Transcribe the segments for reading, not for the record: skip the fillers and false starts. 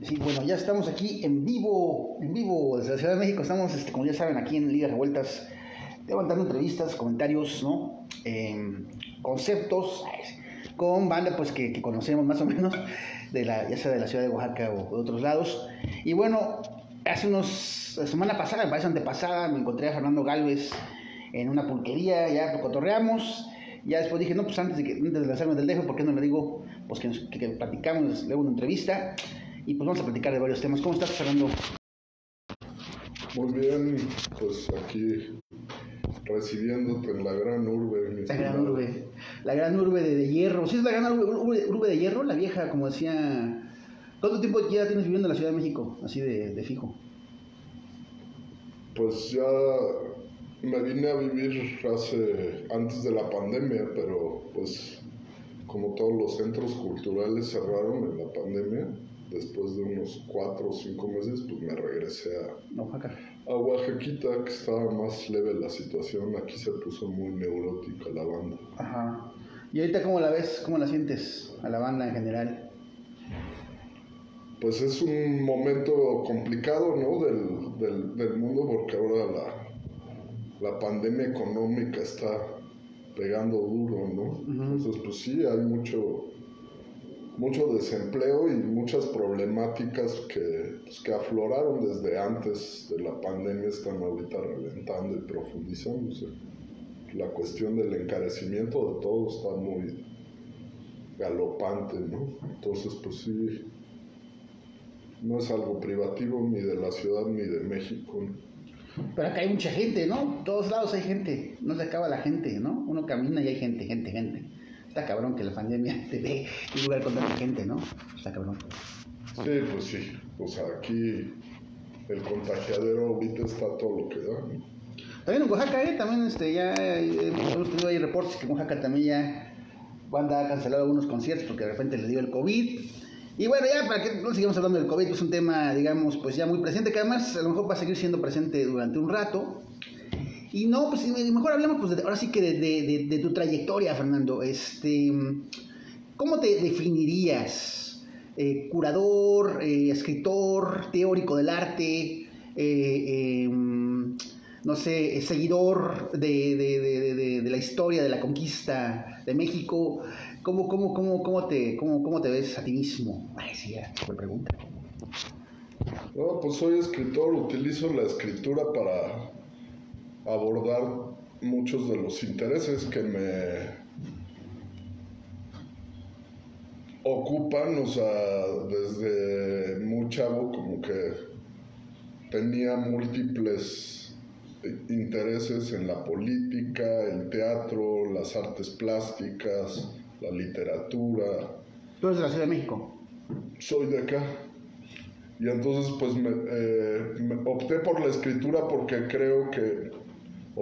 Sí, bueno, ya estamos aquí en vivo desde la Ciudad de México. Estamos, como ya saben, aquí en Ligas Revueltas, levantando entrevistas, comentarios, ¿no? Conceptos con banda, pues, que conocemos más o menos, ya sea de la ciudad de Oaxaca o de otros lados. Y bueno, la semana pasada, me parece antepasada, me encontré a Fernando Gálvez en una pulquería, ya cotorreamos. Ya después dije, no, pues antes de lanzarme del dejo, ¿por qué no le digo? Pues que platicamos luego una entrevista y pues vamos a platicar de varios temas. ¿Cómo estás, Fernando? Muy bien, pues aquí residiéndote en la gran urbe. La gran urbe de hierro. ¿Sí es la gran urbe de hierro? La vieja, como decía. ¿Cuánto tiempo ya tienes viviendo en la Ciudad de México? Así de fijo. Pues ya me vine a vivir antes de la pandemia, pero pues como todos los centros culturales cerraron en la pandemia, después de unos 4 o 5 meses, pues me regresé a Oaxaquita, que estaba más leve la situación. Aquí se puso muy neurótica la banda. Ajá. ¿Y ahorita cómo la ves? ¿Cómo la sientes a la banda en general? Pues es un momento complicado, ¿no? del mundo, porque ahora la pandemia económica está pegando duro, ¿no? Uh-huh. Entonces, pues sí, hay mucho desempleo y muchas problemáticas que afloraron desde antes de la pandemia, están ahorita reventando y profundizándose. La cuestión del encarecimiento de todo está muy galopante, ¿no? Entonces, pues sí, no es algo privativo ni de la ciudad ni de México, ¿no? Pero acá hay mucha gente, ¿no? Todos lados hay gente, no se acaba la gente, ¿no? Uno camina y hay gente. Está cabrón que la pandemia te dé un lugar con tanta gente, ¿no? Está cabrón. Sí, pues sí. O sea, aquí el contagiadero ahorita está todo lo que da, ¿no? También en Oaxaca, también ya hemos tenido ahí reportes que en Oaxaca también ya banda ha cancelado algunos conciertos porque de repente le dio el COVID. Y bueno, ya para que no sigamos hablando del COVID, es un tema, digamos, pues ya muy presente, que además a lo mejor va a seguir siendo presente durante un rato. Y no, pues mejor hablemos pues ahora sí que de tu trayectoria, Fernando. ¿Cómo te definirías? Curador, escritor, teórico del arte, no sé, seguidor de la historia de la conquista de México. ¿Cómo te ves a ti mismo? Ay, sí, ya, me pregunta. No, pues soy escritor, utilizo la escritura para abordar muchos de los intereses que me ocupan, o sea, desde muy chavo como que tenía múltiples intereses en la política, el teatro, las artes plásticas, la literatura. ¿Tú eres de la Ciudad de México? Soy de acá. Y entonces pues me opté por la escritura porque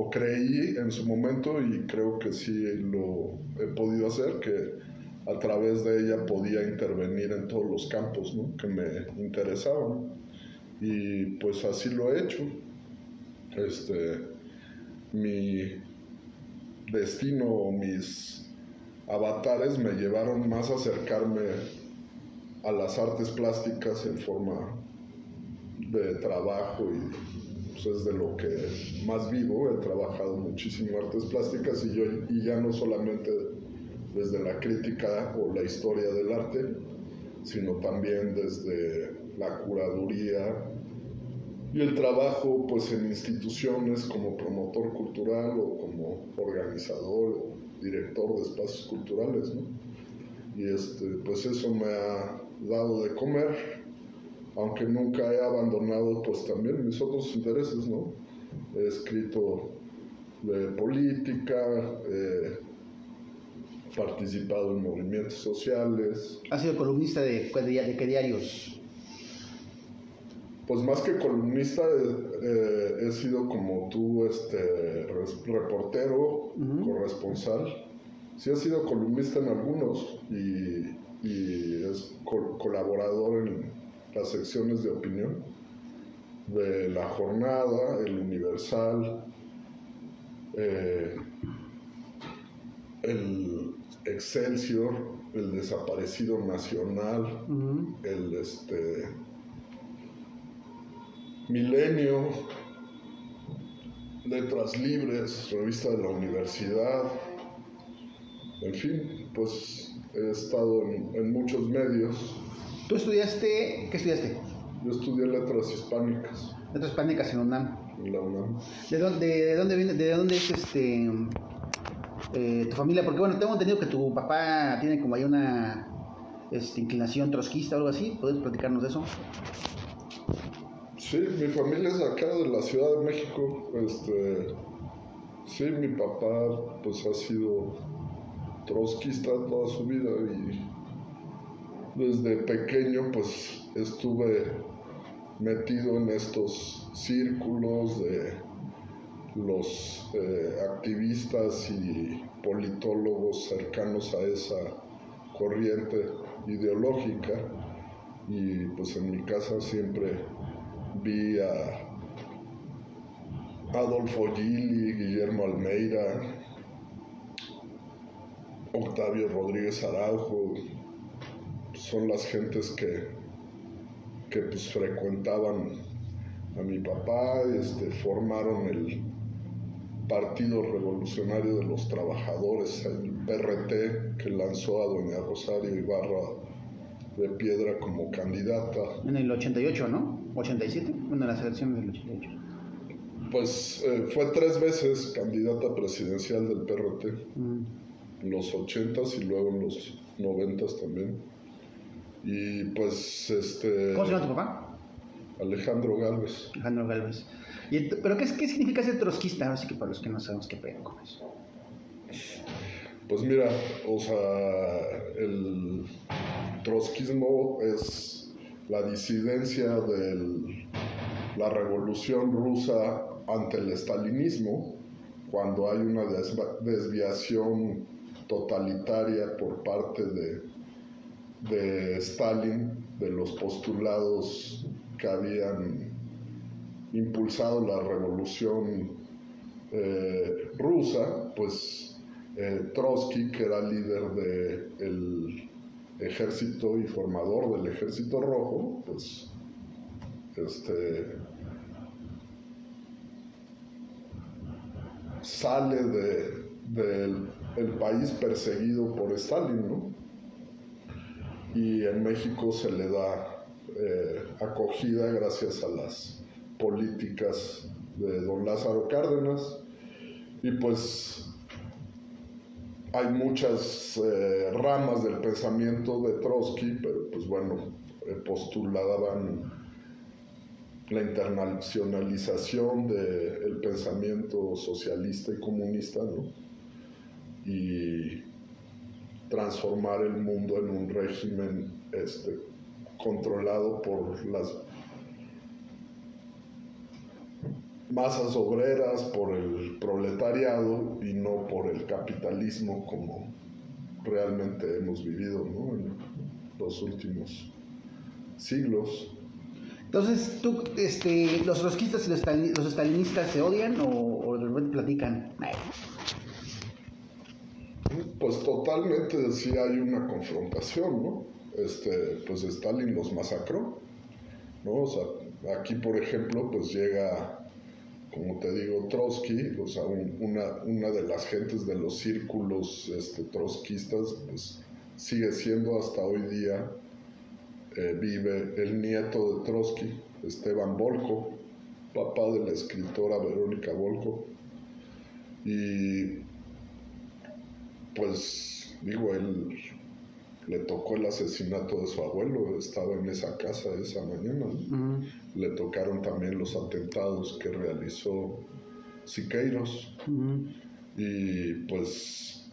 creí en su momento, y creo que sí lo he podido hacer, que a través de ella podía intervenir en todos los campos, ¿no?, que me interesaban. Y pues así lo he hecho. Mi destino, mis avatares me llevaron más a acercarme a las artes plásticas en forma de trabajo, y pues es de lo que más vivo. He trabajado muchísimo artes plásticas y ya no solamente desde la crítica o la historia del arte, sino también desde la curaduría y el trabajo pues en instituciones como promotor cultural o como organizador o director de espacios culturales, ¿no? Y pues eso me ha dado de comer, aunque nunca he abandonado pues también mis otros intereses, ¿no? He escrito de política, he participado en movimientos sociales. ¿Has sido columnista de qué diarios? Pues más que columnista, he sido como tú, reportero, uh-huh, corresponsal. Sí he sido columnista en algunos y es colaborador en las secciones de opinión de La Jornada, El Universal, el Excelsior, El Desaparecido Nacional, el Milenio, Letras Libres, Revista de la Universidad, en fin, pues he estado en muchos medios. ¿Tú estudiaste, qué estudiaste? Yo estudié Letras Hispánicas. Letras Hispánicas en UNAM. En la UNAM. ¿De dónde viene, de dónde es tu familia? Porque bueno, tengo entendido que tu papá tiene como ahí una inclinación trotskista o algo así. ¿Puedes platicarnos de eso? Sí, mi familia es de acá, de la Ciudad de México. Sí, mi papá pues ha sido trotskista toda su vida y desde pequeño pues estuve metido en estos círculos de los activistas y politólogos cercanos a esa corriente ideológica, y pues en mi casa siempre vi a Adolfo Gili, Guillermo Almeida, Octavio Rodríguez Araujo. Son las gentes que pues frecuentaban a mi papá, formaron el Partido Revolucionario de los Trabajadores, el PRT, que lanzó a doña Rosario Ibarra de Piedra como candidata. En el 88, ¿no? 87, bueno, las elecciones del 88. Pues fue 3 veces candidata presidencial del PRT, en los 80s y luego en los 90s también. Y pues ¿Cómo se llama tu papá? Alejandro Gálvez. Alejandro Gálvez. ¿Pero qué significa ser trotskista? Así que para los que no sabemos qué pedo con eso. Pues mira, o sea, el trotskismo es la disidencia de la revolución rusa ante el stalinismo, cuando hay una desviación totalitaria por parte de Stalin de los postulados que habían impulsado la revolución rusa. Pues Trotsky, que era líder del ejército y formador del Ejército Rojo, pues sale del país perseguido por Stalin, ¿no? Y en México se le da acogida gracias a las políticas de don Lázaro Cárdenas, y pues hay muchas ramas del pensamiento de Trotsky, pero pues bueno, postulaban la internacionalización del pensamiento socialista y comunista, ¿no? Y transformar el mundo en un régimen controlado por las masas obreras, por el proletariado y no por el capitalismo como realmente hemos vivido, ¿no?, en los últimos siglos. Entonces, ¿tú, los trotskistas y los estalinistas se odian o de repente platican? Pues totalmente sí hay una confrontación, ¿no? Pues Stalin los masacró, ¿no? O sea, aquí por ejemplo pues llega, como te digo, Trotsky, o sea, una de las gentes de los círculos trotskistas, pues sigue siendo hasta hoy día, vive el nieto de Trotsky, Esteban Volko, papá de la escritora Verónica Volko. Y pues digo, él le tocó el asesinato de su abuelo, estaba en esa casa esa mañana, ¿no? Le tocaron también los atentados que realizó Siqueiros. Y pues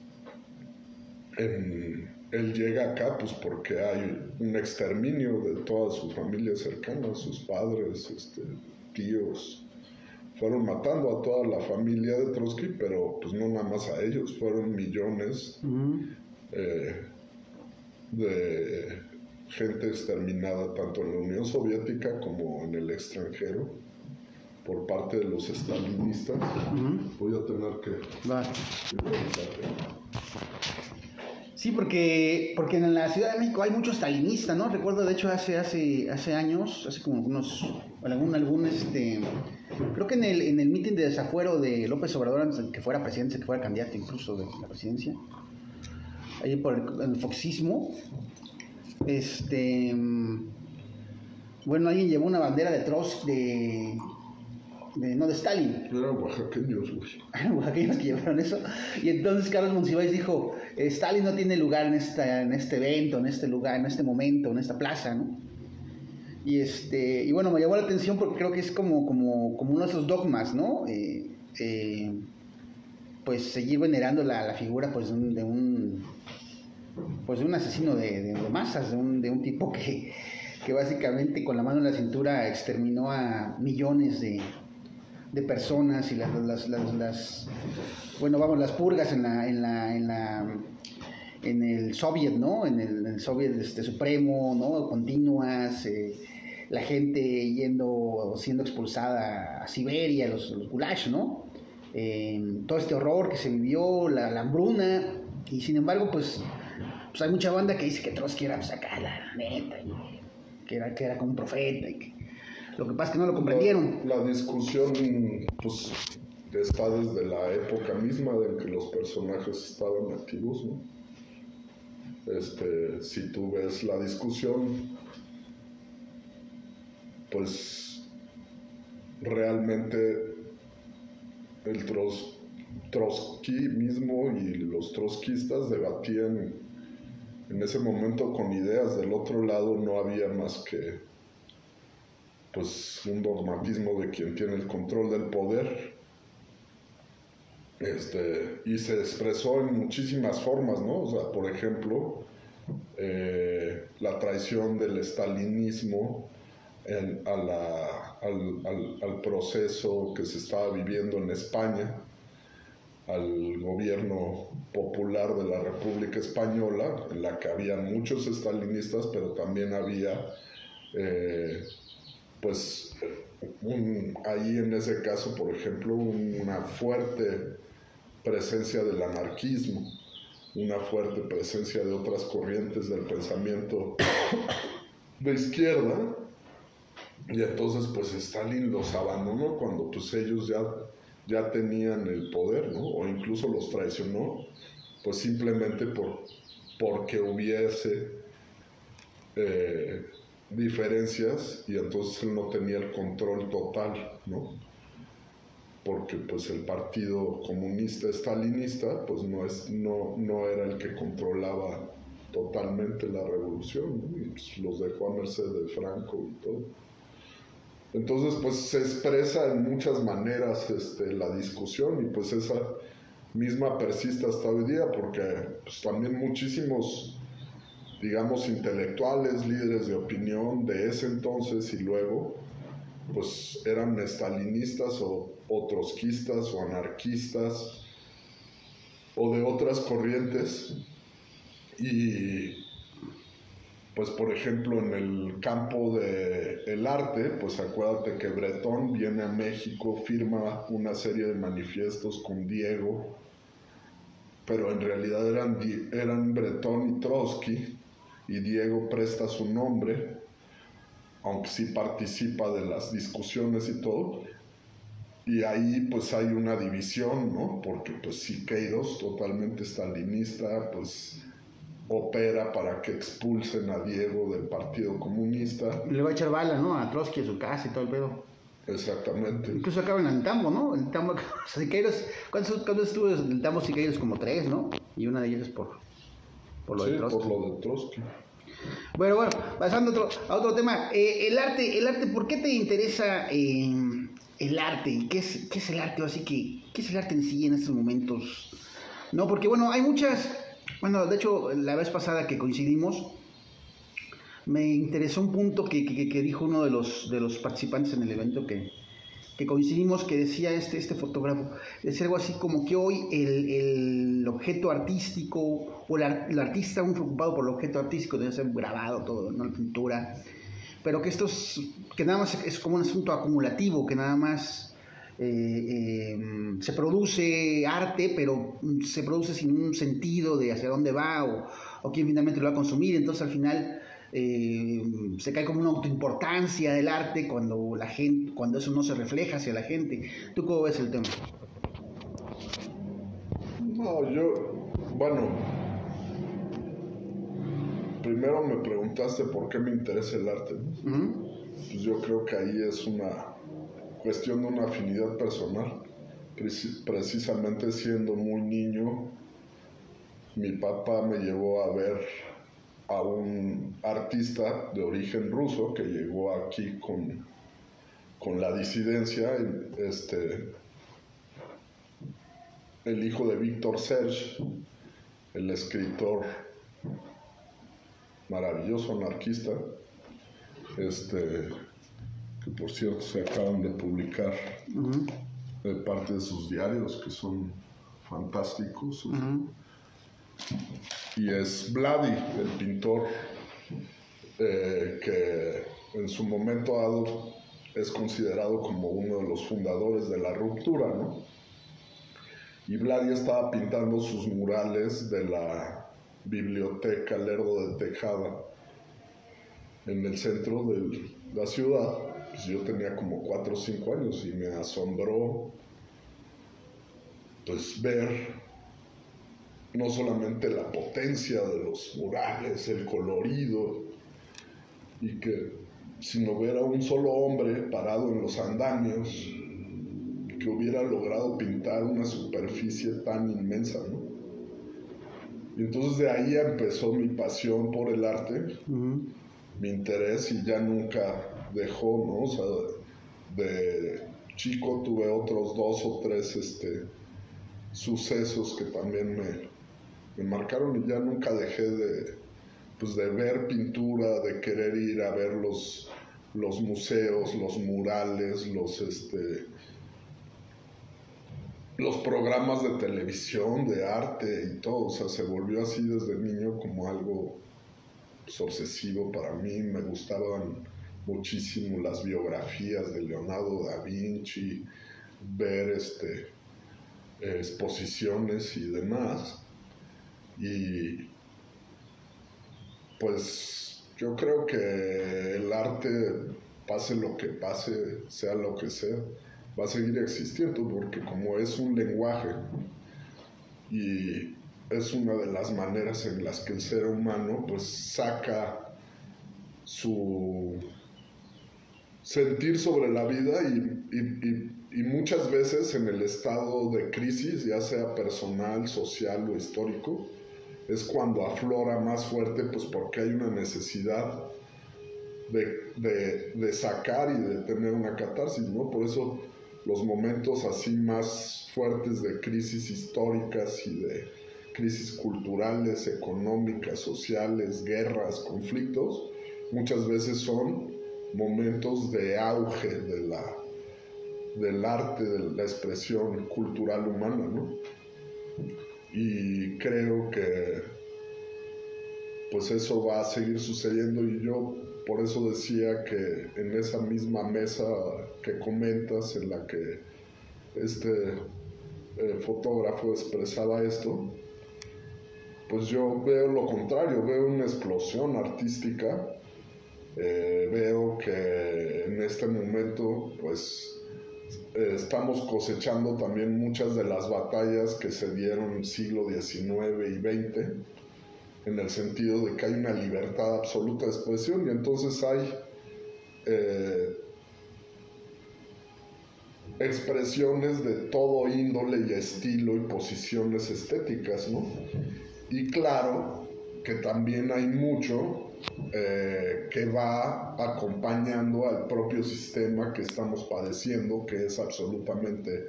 él llega acá pues porque hay un exterminio de toda su familia cercana, sus padres, tíos. Fueron matando a toda la familia de Trotsky, pero pues no nada más a ellos, fueron millones de gente exterminada tanto en la Unión Soviética como en el extranjero por parte de los estalinistas. Voy a tener que... Vale. Sí, porque en la Ciudad de México hay muchos stalinistas, ¿no? Recuerdo, de hecho, hace años, hace como creo que en el mitin de desafuero de López Obrador, antes de que fuera presidente, que fuera candidato incluso de la presidencia, ahí por el foxismo, bueno, alguien llevó una bandera de Trotsky, no de Stalin. Eran oaxaqueños, güey. Eran oaxaqueños que llevaron eso. Y entonces Carlos Monsiváis dijo, Stalin no tiene lugar en este evento, en este lugar, en este momento, en esta plaza, ¿no? Y bueno, me llamó la atención porque creo que es como uno de esos dogmas, ¿no? Pues seguir venerando la figura pues de un asesino de masas, de un tipo que básicamente con la mano en la cintura exterminó a millones de personas, y las purgas en el Soviet, ¿no? En el Soviet supremo, ¿no? Continuas, la gente siendo expulsada a Siberia, los gulags, ¿no? Todo este horror que se vivió, la hambruna, y sin embargo, pues hay mucha banda que dice que Trotsky era pues acá la neta, y que era como un profeta, y que lo que pasa es que no lo comprendieron. La discusión, pues, está desde la época misma en que los personajes estaban activos, ¿no? Si tú ves la discusión, pues, realmente el Trotsky mismo y los trotskistas debatían en ese momento con ideas. Del otro lado no había más que pues un dogmatismo de quien tiene el control del poder, y se expresó en muchísimas formas, ¿no? O sea, por ejemplo, la traición del stalinismo al proceso que se estaba viviendo en España, al gobierno popular de la República Española, en la que había muchos stalinistas, pero también había pues ahí en ese caso, por ejemplo, una fuerte presencia del anarquismo, una fuerte presencia de otras corrientes del pensamiento de izquierda, y entonces pues Stalin los abandonó cuando pues ellos ya tenían el poder, ¿no? O incluso los traicionó, pues simplemente porque hubiese diferencias, y entonces él no tenía el control total, ¿no? Porque pues el partido comunista stalinista pues no era el que controlaba totalmente la revolución, ¿no? Y pues los dejó a merced de Franco y todo. Entonces pues se expresa en muchas maneras la discusión, y pues esa misma persiste hasta hoy día, porque pues también muchísimos, digamos, intelectuales, líderes de opinión de ese entonces y luego, pues eran stalinistas o trotskistas o anarquistas o de otras corrientes. Y pues por ejemplo en el campo del arte, pues acuérdate que Breton viene a México, firma una serie de manifiestos con Diego, pero en realidad eran Breton y Trotsky, y Diego presta su nombre, aunque sí participa de las discusiones y todo, y ahí pues hay una división, ¿no? Porque pues Siqueiros, totalmente stalinista, pues opera para que expulsen a Diego del Partido Comunista. Le va a echar bala, ¿no? A Trotsky, a su casa y todo el pedo. Exactamente. Incluso acaban en el tambo, ¿no? El tambo, Siqueiros, ¿cuántos estuvo el tambo Siqueiros? Como 3, ¿no? Y una de ellas es por lo de Trotsky. Sí, por lo de Trotsky. Bueno, pasando a otro tema. El arte, ¿por qué te interesa el arte? ¿Qué es el arte? Así que, ¿qué es el arte en sí en estos momentos? No, porque bueno, hay muchas. Bueno, de hecho, la vez pasada que coincidimos, me interesó un punto que dijo uno de los participantes en el evento que coincidimos, que decía este fotógrafo, decía algo así como que hoy el objeto artístico, o el artista muy preocupado por el objeto artístico, debe ser grabado todo, ¿no? La pintura, pero que nada más es como un asunto acumulativo, que nada más se produce arte, pero se produce sin un sentido de hacia dónde va o quién finalmente lo va a consumir. Entonces al final se cae como una autoimportancia del arte cuando eso no se refleja hacia la gente. ¿Tú cómo ves el tema? No, bueno, primero me preguntaste por qué me interesa el arte, ¿no? Uh-huh. Pues yo creo que ahí es una cuestión de una afinidad personal. Precisamente siendo muy niño, mi papá me llevó a ver a un artista de origen ruso que llegó aquí con la disidencia, el hijo de Víctor Serge, el escritor maravilloso anarquista, que por cierto se acaban de publicar parte de sus diarios, que son fantásticos. Y es Vladi, el pintor, que en su momento dado es considerado como uno de los fundadores de la ruptura, ¿no? Y Vladi estaba pintando sus murales de la biblioteca Lerdo de Tejada en el centro de la ciudad. Pues yo tenía como 4 o 5 años y me asombró pues ver no solamente la potencia de los murales, el colorido, sino ver a un solo hombre parado en los andamios que hubiera logrado pintar una superficie tan inmensa, ¿no? Y entonces de ahí empezó mi pasión por el arte, mi interés, y ya nunca dejó, ¿no? O sea, de chico tuve otros 2 o 3 sucesos que también me marcaron, y ya nunca dejé de ver pintura, de querer ir a ver los museos, los murales, los programas de televisión, de arte y todo. O sea, se volvió así desde niño como algo pues, obsesivo para mí. Me gustaban muchísimo las biografías de Leonardo da Vinci, ver exposiciones y demás. Y pues yo creo que el arte, pase lo que pase, sea lo que sea, va a seguir existiendo, porque como es un lenguaje y es una de las maneras en las que el ser humano pues saca su sentir sobre la vida y muchas veces en el estado de crisis, ya sea personal, social o histórico, es cuando aflora más fuerte, pues porque hay una necesidad de sacar y de tener una catarsis, ¿no? Por eso los momentos así más fuertes de crisis históricas y de crisis culturales, económicas, sociales, guerras, conflictos, muchas veces son momentos de auge del arte, de la expresión cultural humana, ¿no? Y creo que pues eso va a seguir sucediendo, y yo por eso decía que en esa misma mesa que comentas, en la que fotógrafo expresaba esto, pues yo veo lo contrario, veo una explosión artística, veo que en este momento pues estamos cosechando también muchas de las batallas que se dieron en el siglo XIX y XX, en el sentido de que hay una libertad absoluta de expresión, y entonces hay expresiones de todo índole y estilo y posiciones estéticas, ¿no? Y claro que también hay mucho que va acompañando al propio sistema que estamos padeciendo, que es absolutamente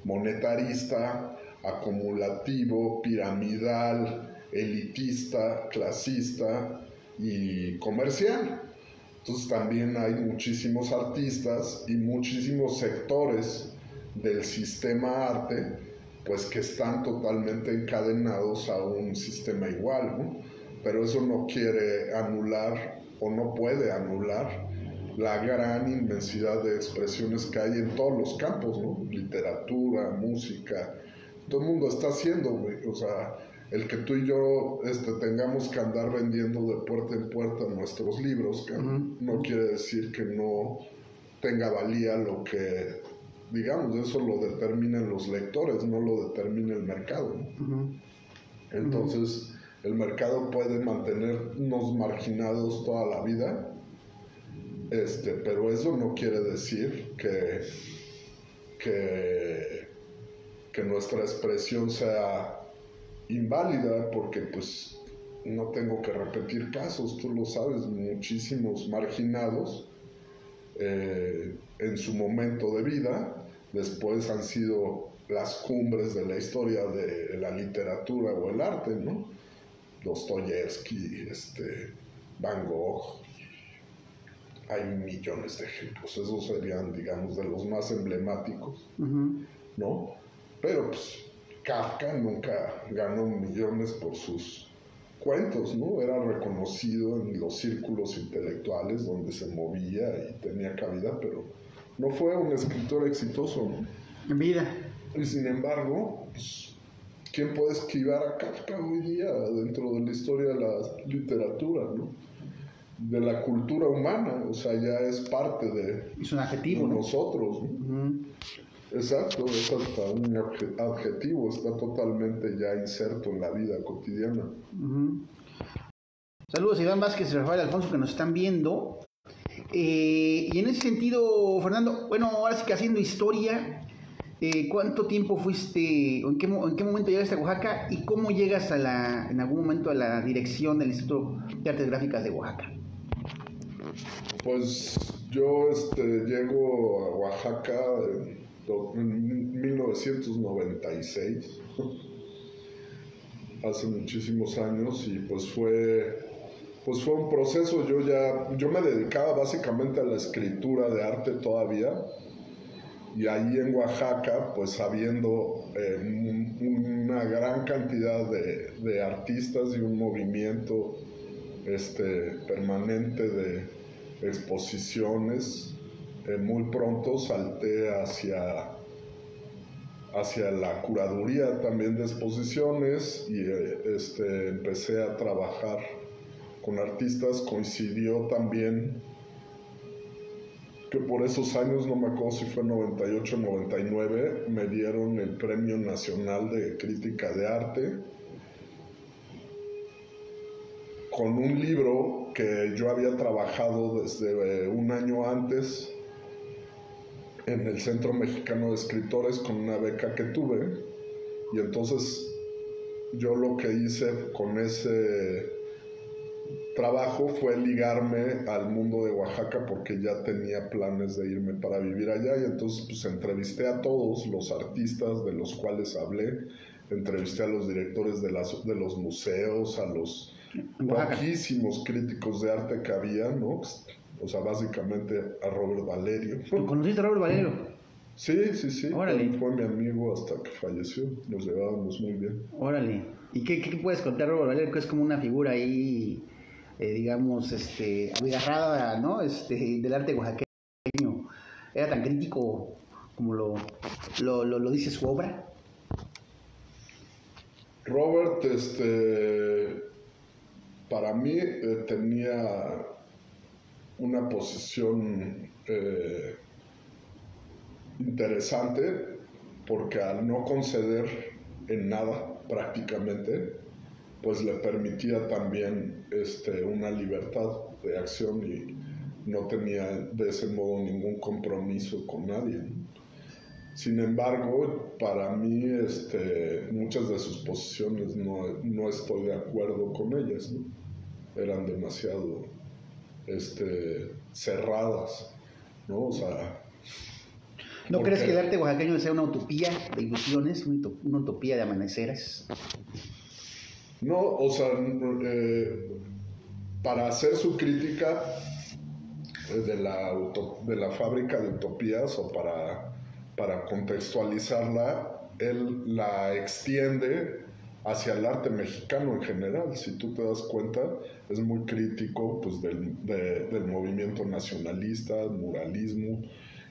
monetarista, acumulativo, piramidal, elitista, clasista y comercial. Entonces también hay muchísimos artistas y muchísimos sectores del sistema arte pues que están totalmente encadenados a un sistema igual, ¿no? Pero eso no quiere anular o no puede anular la gran inmensidad de expresiones que hay en todos los campos, ¿no? Literatura, música, todo el mundo está haciendo, güey. O sea, el que tú y yo tengamos que andar vendiendo de puerta en puerta nuestros libros, que no quiere decir que no tenga valía lo que, digamos, eso lo determinan los lectores, no lo determina el mercado, ¿no? Entonces, el mercado puede mantenernos marginados toda la vida, pero eso no quiere decir que nuestra expresión sea inválida, porque pues no tengo que repetir casos, tú lo sabes, muchísimos marginados en su momento de vida, después han sido las cumbres de la historia de la literatura o el arte, ¿no? Dostoyevsky, Van Gogh, hay millones de ejemplos, esos serían, digamos, de los más emblemáticos, ¿no? Pero pues Kafka nunca ganó millones por sus cuentos, ¿no? Era reconocido en los círculos intelectuales donde se movía y tenía cabida, pero no fue un escritor exitoso, ¿no? En vida. Y sin embargo, pues, ¿quién puede esquivar a Kafka hoy día dentro de la historia de la literatura, ¿no? De la cultura humana, o sea, ya es parte de, es un adjetivo, de ¿no? nosotros, ¿no? Exacto, es hasta un adjetivo, está totalmente ya inserto en la vida cotidiana. Saludos a Iván Vázquez y Rafael Alfonso que nos están viendo. Y en ese sentido, Fernando, bueno, ahora sí que haciendo historia, ¿cuánto tiempo fuiste, o en qué momento llegaste a Oaxaca y cómo llegas en algún momento a la dirección del Instituto de Artes Gráficas de Oaxaca? Pues yo llego a Oaxaca en 1996, hace muchísimos años, y pues fue un proceso. Yo me dedicaba básicamente a la escritura de arte todavía, y ahí en Oaxaca, pues habiendo una gran cantidad de artistas y un movimiento permanente de exposiciones, muy pronto salté hacia la curaduría también de exposiciones y empecé a trabajar con artistas. Coincidió también que por esos años, no me acuerdo si fue 98 o 99, me dieron el Premio Nacional de Crítica de Arte con un libro que yo había trabajado desde un año antes en el Centro Mexicano de Escritores con una beca que tuve, y entonces yo lo que hice con ese trabajo fue ligarme al mundo de Oaxaca, porque ya tenía planes de irme para vivir allá, y entonces pues entrevisté a todos los artistas de los cuales hablé, entrevisté a los directores de los museos, a los poquísimos críticos de arte que había, ¿no? O sea, básicamente a Robert Valerio. ¿Tú conociste a Robert Valerio? Sí. Órale. Fue mi amigo hasta que falleció. Nos llevábamos muy bien. Órale. ¿Y qué puedes contar de Robert Valerio? Que es como una figura ahí, digamos, abigarrada, ¿no? Del arte oaxaqueño. ¿Era tan crítico como lo dice su obra? Robert, para mí tenía una posición interesante, porque al no conceder en nada prácticamente, pues le permitía también una libertad de acción, y no tenía de ese modo ningún compromiso con nadie. Sin embargo, para mí muchas de sus posiciones no estoy de acuerdo con ellas, ¿no? Eran demasiado cerradas, ¿no? O sea, ¿no crees que el arte oaxaqueño sea una utopía de ilusiones, una utopía de amaneceres? No, o sea, para hacer su crítica de la fábrica de utopías, o para contextualizarla, él la extiende hacia el arte mexicano en general. Si tú te das cuenta, es muy crítico pues, del movimiento nacionalista, el muralismo,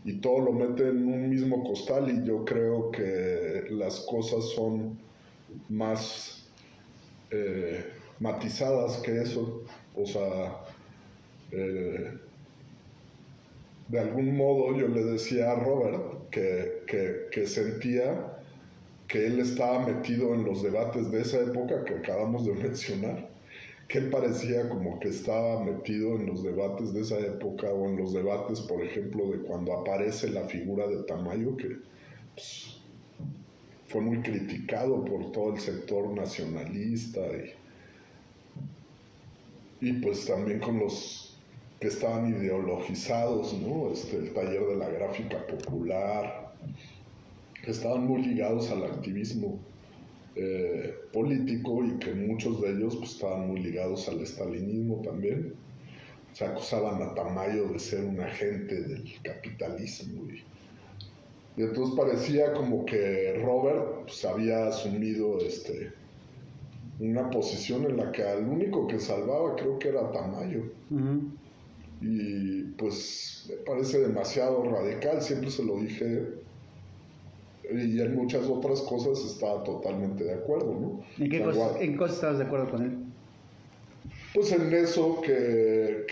y todo lo mete en un mismo costal, y yo creo que las cosas son más matizadas que eso. O sea, de algún modo yo le decía a Robert que sentía que él estaba metido en los debates de esa época que acabamos de mencionar, que él parecía como que estaba metido en los debates de esa época, o en los debates, por ejemplo, de cuando aparece la figura de Tamayo, que pues, fue muy criticado por todo el sector nacionalista, y pues también con los que estaban ideologizados, ¿no? El taller de la gráfica popular, que estaban muy ligados al activismo político, y que muchos de ellos pues, estaban muy ligados al estalinismo también. Se acusaban a Tamayo de ser un agente del capitalismo, y entonces parecía como que Robert pues, había asumido una posición en la que al único que salvaba creo que era Tamayo. Y pues me parece demasiado radical, siempre se lo dije, y en muchas otras cosas estaba totalmente de acuerdo, ¿no? ¿En qué cosas estabas de acuerdo con él? Pues en eso que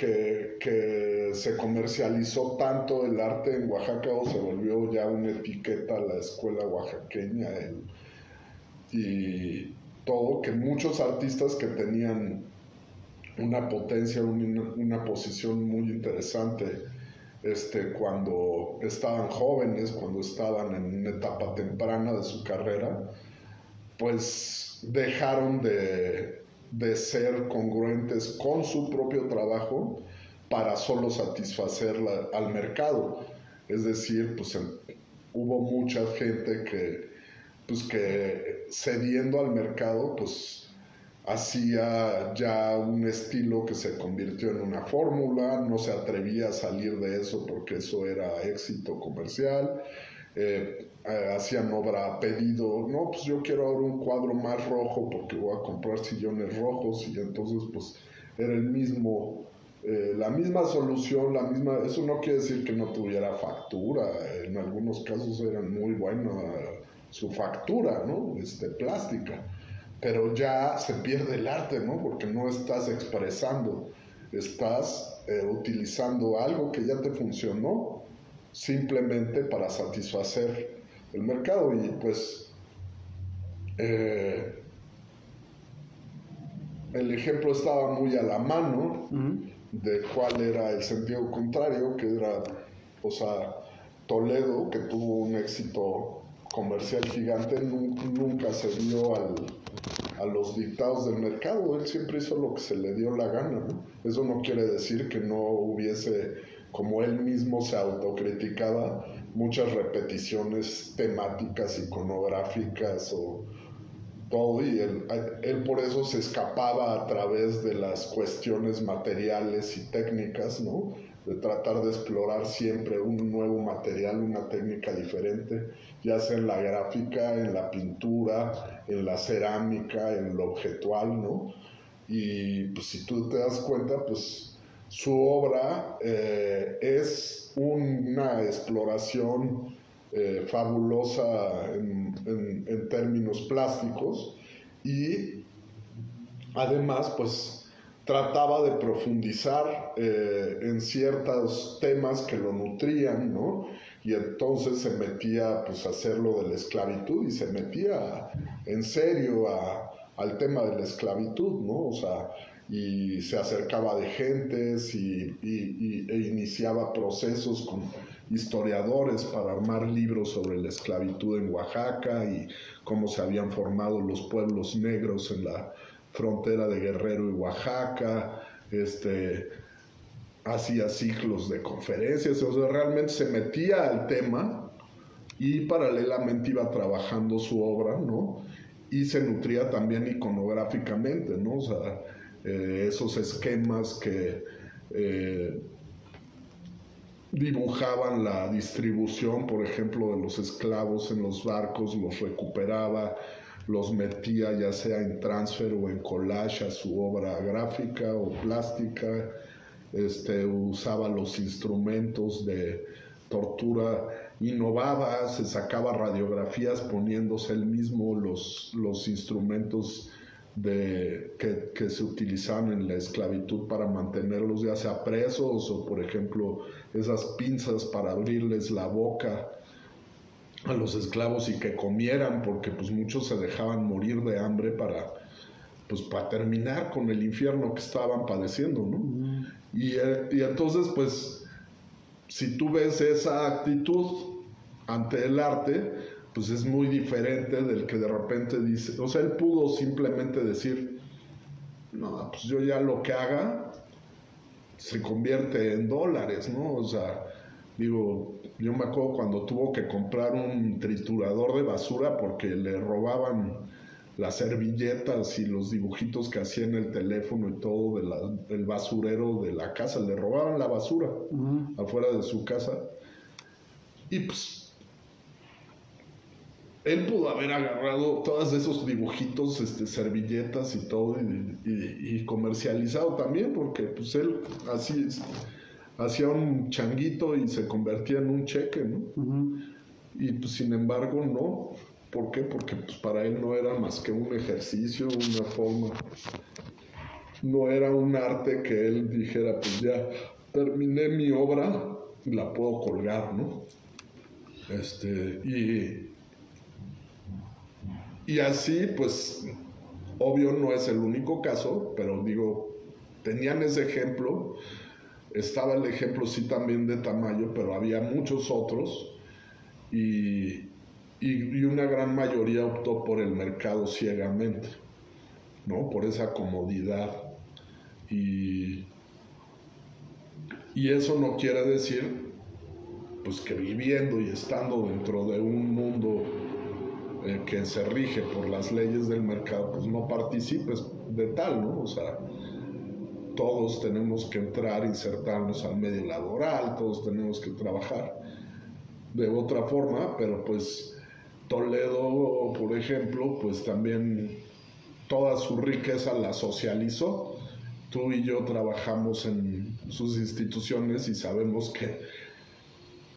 se comercializó tanto el arte en Oaxaca, o se volvió ya una etiqueta a la escuela oaxaqueña, y todo, que muchos artistas que tenían una potencia, una posición muy interesante, cuando estaban jóvenes, cuando estaban en una etapa temprana de su carrera, pues dejaron de ser congruentes con su propio trabajo para solo satisfacer al mercado. Es decir, pues hubo mucha gente que cediendo al mercado, pues hacía ya un estilo que se convirtió en una fórmula, no se atrevía a salir de eso porque eso era éxito comercial. Hacían obra a pedido, no, pues yo quiero ahora un cuadro más rojo porque voy a comprar sillones rojos, y entonces pues era el mismo, la misma solución, eso no quiere decir que no tuviera factura, en algunos casos era muy buena su factura, ¿no? Plástica, pero ya se pierde el arte, ¿no? Porque no estás expresando, estás utilizando algo que ya te funcionó simplemente para satisfacer el mercado. Y pues el ejemplo estaba muy a la mano de cuál era el sentido contrario, que era, o sea, Toledo, que tuvo un éxito comercial gigante, nunca se dio a los dictados del mercado. Él siempre hizo lo que se le dio la gana, ¿no? Eso no quiere decir que no hubiese, como él mismo se autocriticaba, muchas repeticiones temáticas, iconográficas o todo, y él por eso se escapaba a través de las cuestiones materiales y técnicas, ¿no? De tratar de explorar siempre un nuevo material, una técnica diferente, ya sea en la gráfica, en la pintura, en la cerámica, en lo objetual, ¿no? Y pues si tú te das cuenta, pues su obra es una exploración fabulosa en términos plásticos, y además pues trataba de profundizar en ciertos temas que lo nutrían, ¿no? Y entonces se metía pues a hacer lo de la esclavitud, y se metía en serio al tema de la esclavitud, ¿no? O sea, y se acercaba de gentes e iniciaba procesos con historiadores para armar libros sobre la esclavitud en Oaxaca y cómo se habían formado los pueblos negros en la frontera de Guerrero y Oaxaca. Hacía ciclos de conferencias, o sea, realmente se metía al tema y paralelamente iba trabajando su obra, ¿no? Y se nutría también iconográficamente, ¿no? O sea, esos esquemas que dibujaban la distribución, por ejemplo, de los esclavos en los barcos, los recuperaba, los metía ya sea en transfer o en collage a su obra gráfica o plástica, usaba los instrumentos de tortura, innovaba, se sacaba radiografías poniéndose él mismo los instrumentos que se utilizaban en la esclavitud para mantenerlos ya sea presos, o por ejemplo esas pinzas para abrirles la boca a los esclavos y que comieran, porque pues muchos se dejaban morir de hambre para terminar con el infierno que estaban padeciendo, ¿no? Y entonces pues si tú ves esa actitud ante el arte, pues es muy diferente del que de repente dice, o sea, él pudo simplemente decir, no, pues yo ya lo que haga se convierte en dólares, ¿no? O sea, digo, yo me acuerdo cuando tuvo que comprar un triturador de basura porque le robaban las servilletas y los dibujitos que hacía en el teléfono y todo del basurero de la casa, le robaban la basura afuera de su casa. Y pues él pudo haber agarrado todos esos dibujitos, servilletas y todo, y comercializado también, porque pues él así hacía un changuito y se convertía en un cheque, ¿no? Y pues sin embargo no. ¿Por qué? Porque pues para él no era más que un ejercicio, una forma. No era un arte que él dijera, pues ya terminé mi obra y la puedo colgar, ¿no? Y así, pues, obvio no es el único caso, pero digo, tenían ese ejemplo. Estaba el ejemplo, sí, también de Tamayo, pero había muchos otros. Y una gran mayoría optó por el mercado ciegamente, ¿no? Por esa comodidad. Y eso no quiere decir, pues, que viviendo y estando dentro de un mundo que se rige por las leyes del mercado, pues no participes de tal, ¿no? O sea, todos tenemos que entrar, insertarnos al medio laboral, todos tenemos que trabajar de otra forma, pero pues Toledo, por ejemplo, pues también toda su riqueza la socializó. Tú y yo trabajamos en sus instituciones y sabemos que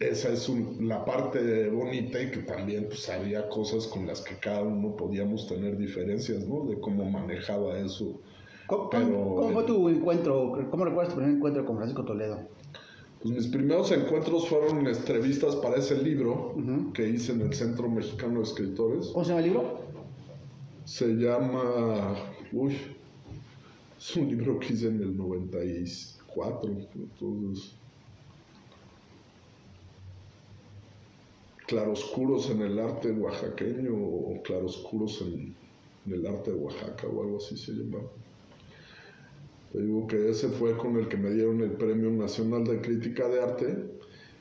esa es la parte bonita, y que también pues había cosas con las que cada uno podíamos tener diferencias, ¿no? De cómo manejaba eso. ¿Cómo fue tu encuentro? ¿Cómo recuerdas tu primer encuentro con Francisco Toledo? Pues mis primeros encuentros fueron entrevistas para ese libro que hice en el Centro Mexicano de Escritores. ¿Cómo se llama el libro? Se llama... es un libro que hice en el 94, entonces... Claroscuros en el arte oaxaqueño, o Claroscuros en el arte de Oaxaca, o algo así se llamaba. Te digo que ese fue con el que me dieron el Premio Nacional de Crítica de Arte,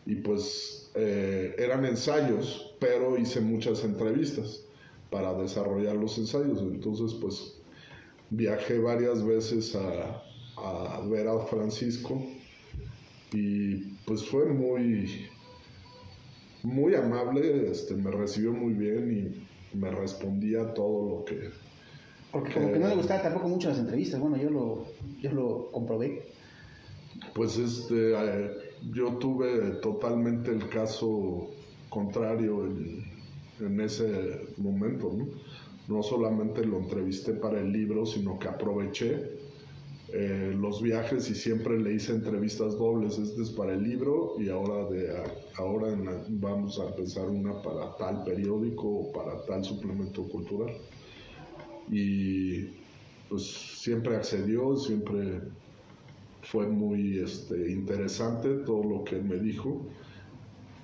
y pues eran ensayos, pero hice muchas entrevistas para desarrollar los ensayos. Entonces pues viajé varias veces a ver a Francisco, y pues fue muy amable, me recibió muy bien y me respondía todo lo que... Porque como que no le gustaba tampoco mucho las entrevistas, bueno, yo lo comprobé. Pues yo tuve totalmente el caso contrario en ese momento, ¿no? No solamente lo entrevisté para el libro, sino que aproveché los viajes y siempre le hice entrevistas dobles. Este es para el libro, y ahora vamos a empezar una para tal periódico o para tal suplemento cultural. Y pues siempre accedió, siempre fue muy interesante todo lo que él me dijo.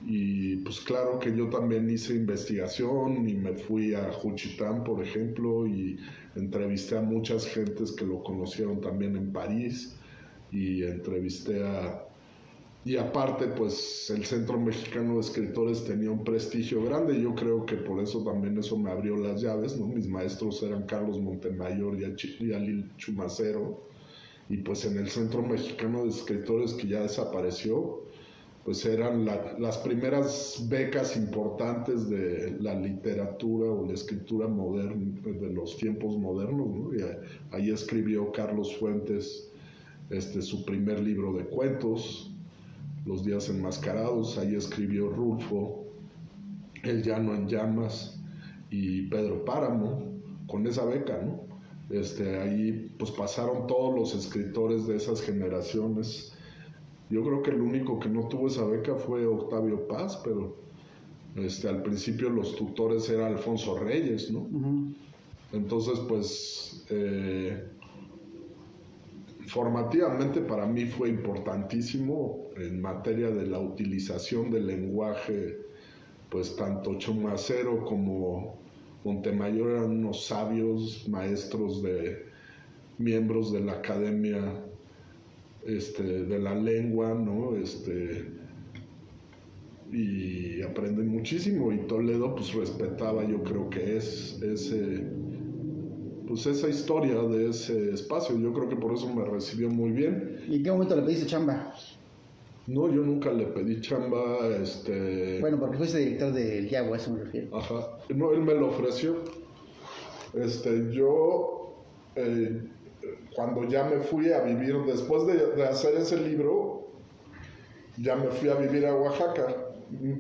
Y pues claro que yo también hice investigación y me fui a Juchitán, por ejemplo, y entrevisté a muchas gentes que lo conocieron también en París, y entrevisté y aparte pues el Centro Mexicano de Escritores tenía un prestigio grande, y yo creo que por eso también eso me abrió las llaves, ¿no? Mis maestros eran Carlos Montemayor y Alil Chumacero, y pues en el Centro Mexicano de Escritores, que ya desapareció, pues eran las primeras becas importantes de la literatura o la escritura moderna, de los tiempos modernos, ¿no? Y ahí escribió Carlos Fuentes su primer libro de cuentos, Los días enmascarados. Ahí escribió Rulfo, El llano en llamas, y Pedro Páramo, con esa beca, ¿no? Ahí pues pasaron todos los escritores de esas generaciones. Yo creo que el único que no tuvo esa beca fue Octavio Paz, pero al principio los tutores era Alfonso Reyes, ¿no? Uh-huh. Entonces, pues, formativamente para mí fue importantísimo en materia de la utilización del lenguaje, pues tanto Chumacero como Montemayor eran unos sabios maestros miembros de la Academia de la Lengua, ¿no? Y aprenden muchísimo, y Toledo pues respetaba, yo creo que esa historia de ese espacio. Yo creo que por eso me recibió muy bien. ¿Y en qué momento le pediste chamba? No, yo nunca le pedí chamba, Bueno, porque fuiste director del Yagua, a eso me refiero. Ajá. No, él me lo ofreció. Yo, cuando ya me fui a vivir, después de hacer ese libro, ya me fui a vivir a Oaxaca.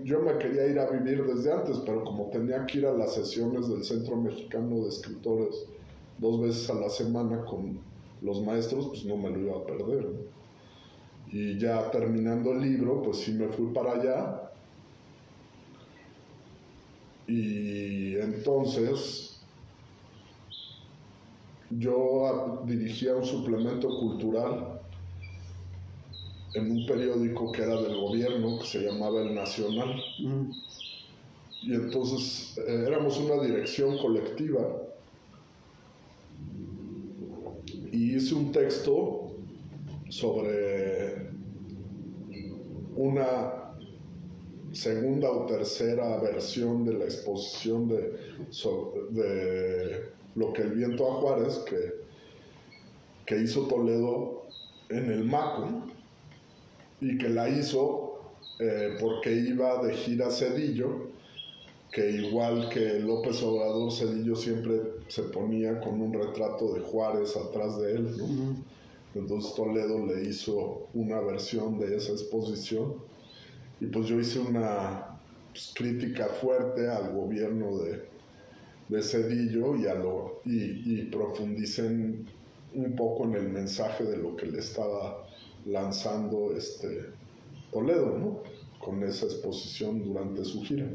Yo me quería ir a vivir desde antes, pero como tenía que ir a las sesiones del Centro Mexicano de Escritores 2 veces a la semana con los maestros, pues no me lo iba a perder, ¿no? Y ya terminando el libro, pues sí me fui para allá. Y entonces yo dirigía un suplemento cultural en un periódico que era del gobierno, que se llamaba El Nacional. Y entonces éramos una dirección colectiva. Y hice un texto sobre una segunda o tercera versión de la exposición de Lo que el viento a Juárez, que hizo Toledo en el MACU, y que la hizo porque iba de gira Zedillo, que igual que López Obrador, Zedillo siempre se ponía con un retrato de Juárez atrás de él, ¿no? Uh-huh. Entonces Toledo le hizo una versión de esa exposición, y pues yo hice una crítica fuerte al gobierno de Zedillo y profundicé un poco en el mensaje de lo que le estaba lanzando Toledo, ¿no? Con esa exposición durante su gira.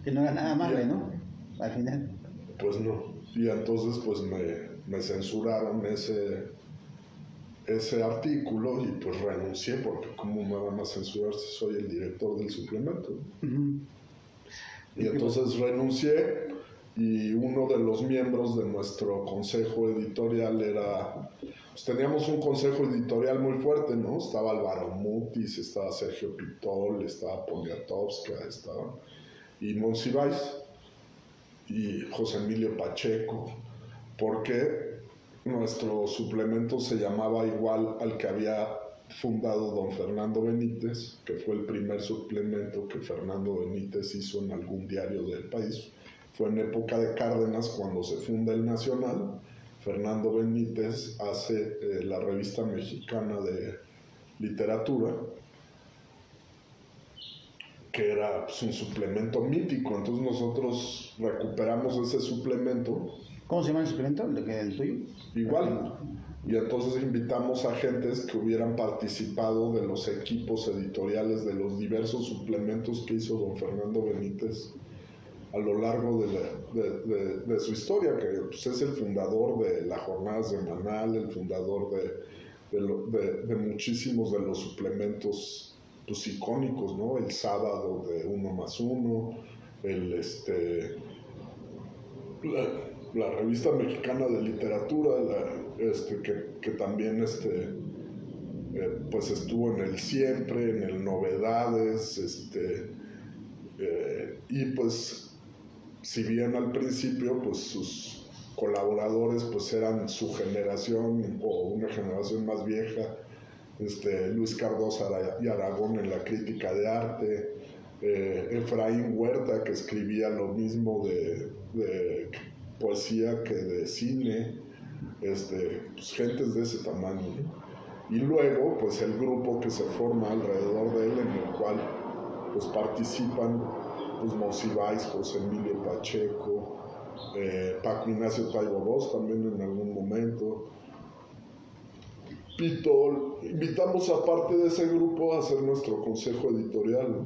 Que no era nada amable, ¿no? Al final. Pues no. Y entonces pues me censuraron ese artículo, y pues renuncié, porque ¿cómo me van a censurar si soy el director del suplemento? Uh-huh. Y entonces renuncié, y uno de los miembros de nuestro consejo editorial pues teníamos un consejo editorial muy fuerte, ¿no? Estaba Álvaro Mutis, estaba Sergio Pitol, estaba Poniatowska, y Monsiváis, y José Emilio Pacheco, porque nuestro suplemento se llamaba igual al que había fundado don Fernando Benítez, que fue el primer suplemento que Fernando Benítez hizo en algún diario del país. Fue en época de Cárdenas, cuando se funda el Nacional. Fernando Benítez hace la Revista Mexicana de Literatura, que era pues, un suplemento mítico. Entonces nosotros recuperamos ese suplemento. ¿Cómo se llama el suplemento? ¿El tuyo? Igual. Y entonces invitamos a gentes que hubieran participado de los equipos editoriales de los diversos suplementos que hizo don Fernando Benítez a lo largo de su historia, que pues, es el fundador de la Jornada Semanal, el fundador de muchísimos de los suplementos pues, icónicos, ¿no? El Sábado de 1+1, la Revista Mexicana de Literatura, que también pues estuvo en el Siempre, en el Novedades, y pues si bien al principio pues sus colaboradores pues eran su generación o una generación más vieja, Luis Cardosa y Aragón en la crítica de arte, Efraín Huerta, que escribía lo mismo de poesía que de cine, pues gentes de ese tamaño, ¿no? Y luego, pues el grupo que se forma alrededor de él, en el cual pues participan pues Monsiváis, José Emilio Pacheco, Paco Ignacio Taibo Bosch también en algún momento, Pitol. Invitamos a parte de ese grupo a hacer nuestro consejo editorial, ¿no?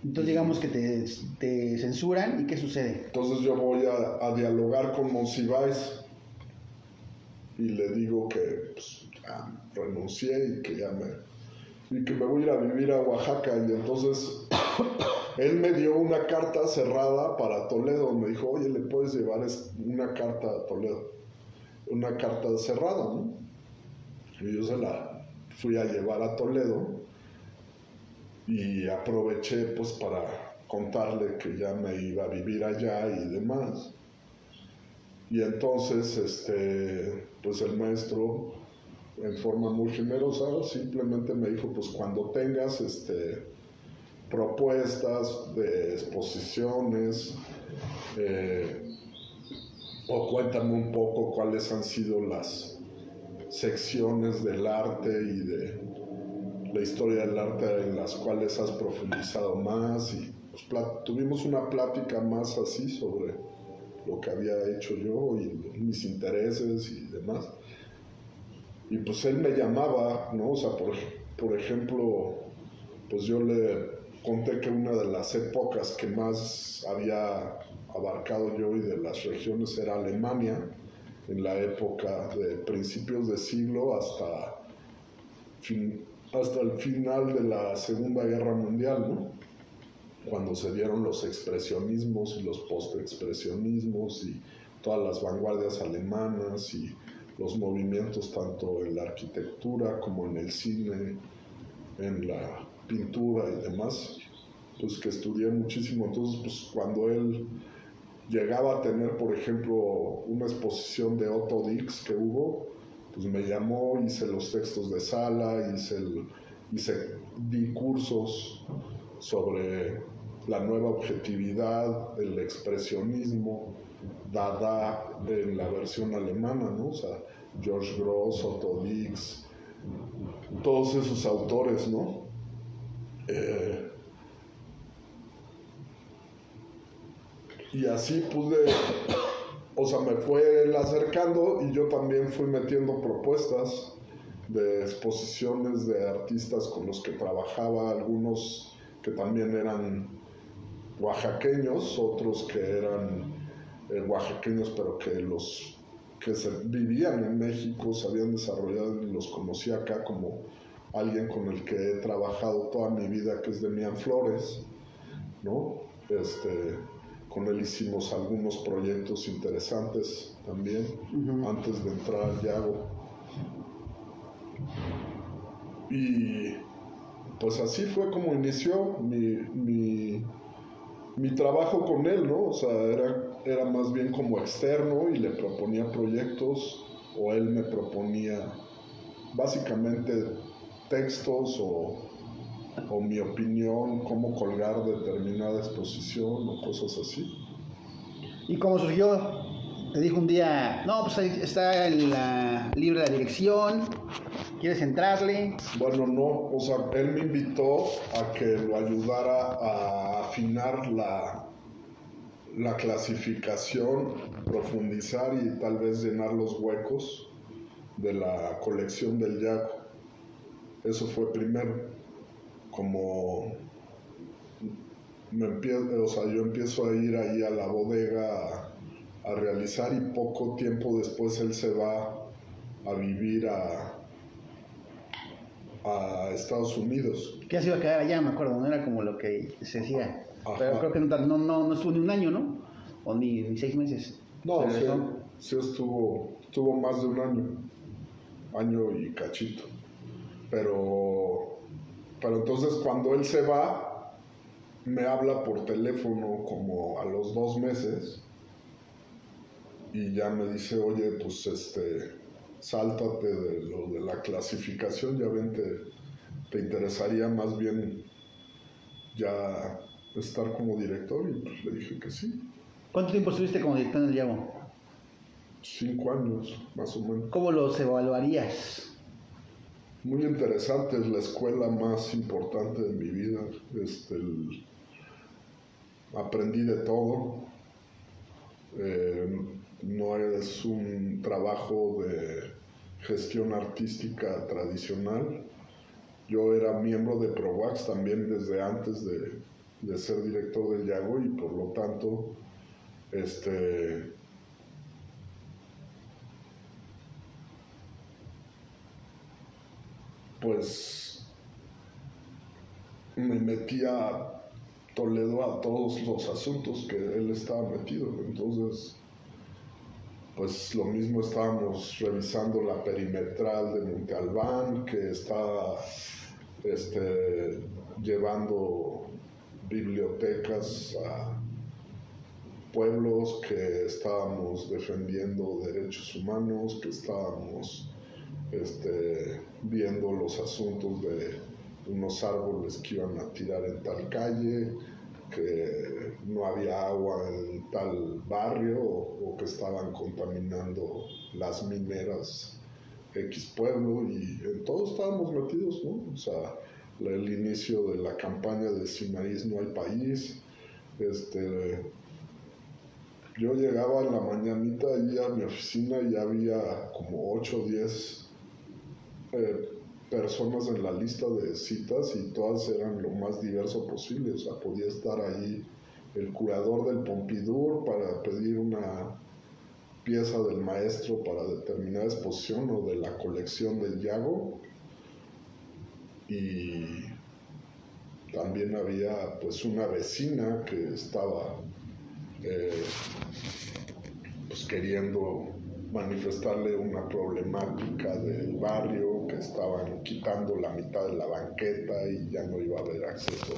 Entonces digamos que te censuran, ¿y qué sucede? Entonces yo voy a dialogar con Monsiváis y le digo que pues, renuncié y que me voy a ir a vivir a Oaxaca. Y entonces él me dio una carta cerrada para Toledo. Me dijo, oye, le puedes llevar una carta a Toledo, una carta cerrada, ¿no? Y yo se la fui a llevar a Toledo y aproveché pues para contarle que ya me iba a vivir allá y demás. Y entonces pues el maestro, en forma muy generosa, simplemente me dijo, pues cuando tengas propuestas de exposiciones, o cuéntame un poco cuáles han sido las secciones del arte y de la historia del arte en las cuales has profundizado más. Y pues, tuvimos una plática más así sobre lo que había hecho yo y mis intereses y demás. Y pues él me llamaba, ¿no? O sea, por ejemplo, pues yo le conté que una de las épocas que más había abarcado yo y de las regiones era Alemania, en la época de principios de siglo hasta el final de la Segunda Guerra Mundial, ¿no? Cuando se dieron los expresionismos y los postexpresionismos y todas las vanguardias alemanas y los movimientos tanto en la arquitectura como en el cine, en la pintura y demás, pues que estudié muchísimo. Entonces, pues cuando él llegaba a tener, por ejemplo, una exposición de Otto Dix que hubo, pues me llamó, hice los textos de sala, di cursos sobre la nueva objetividad, el expresionismo, Dada en la versión alemana, ¿no? O sea, George Grosz, Otto Dix, todos esos autores, ¿no? Y así o sea, me fue él acercando y yo también fui metiendo propuestas de exposiciones de artistas con los que trabajaba, algunos que también eran oaxaqueños, otros que eran oaxaqueños pero que vivían en México, se habían desarrollado y los conocí acá, como alguien con el que he trabajado toda mi vida, que es Demián Flores, ¿no? Con él hicimos algunos proyectos interesantes también, antes de entrar al Yago. Y pues así fue como inició mi trabajo con él, ¿no? O sea, era más bien como externo y le proponía proyectos, o él me proponía básicamente textos o mi opinión, cómo colgar determinada exposición o cosas así. ¿Y cómo surgió? Te dijo un día, no, pues ahí está libre la dirección, ¿quieres entrarle? Bueno, no, o sea, él me invitó a que lo ayudara a afinar la clasificación, profundizar y tal vez llenar los huecos de la colección del Yago. Eso fue primero. Como yo empiezo a ir ahí a la bodega a realizar, y poco tiempo después él se va a vivir a Estados Unidos. Que ya se iba a quedar allá, me acuerdo, no era como lo que se decía. Ajá. Pero creo que no estuvo ni un año, ¿no? O ni 6 meses. No, sí estuvo más de un año y cachito. Pero entonces cuando él se va, me habla por teléfono como a los 2 meses y ya me dice, oye, pues sáltate de lo de la clasificación, ya ven, te interesaría más bien ya estar como director, y pues le dije que sí. ¿Cuánto tiempo estuviste como director en el Yago? 5 años, más o menos. ¿Cómo los evaluarías? Muy interesante, es la escuela más importante de mi vida. Aprendí de todo. No es un trabajo de gestión artística tradicional. Yo era miembro de ProWax también desde antes de ser director del Yago, y por lo tanto pues me metí a Toledo a todos los asuntos que él estaba metido. Entonces, pues lo mismo, estábamos revisando la perimetral de Monte Albán, que estaba llevando bibliotecas a pueblos, que estábamos defendiendo derechos humanos, que estábamos viendo los asuntos de unos árboles que iban a tirar en tal calle, que no había agua en tal barrio, o que estaban contaminando las mineras X pueblo, y en todo estábamos metidos, ¿no? O sea, el inicio de la campaña de Sin Maíz no hay país. Yo llegaba en la mañanita ahí a mi oficina y había como 8 o 10 personas en la lista de citas, y todas eran lo más diverso posible. O sea, podía estar ahí el curador del Pompidou para pedir una pieza del maestro para determinada exposición, o de la colección del Yago, y también había pues una vecina que estaba pues queriendo manifestarle una problemática del barrio, que estaban quitando la mitad de la banqueta y ya no iba a haber acceso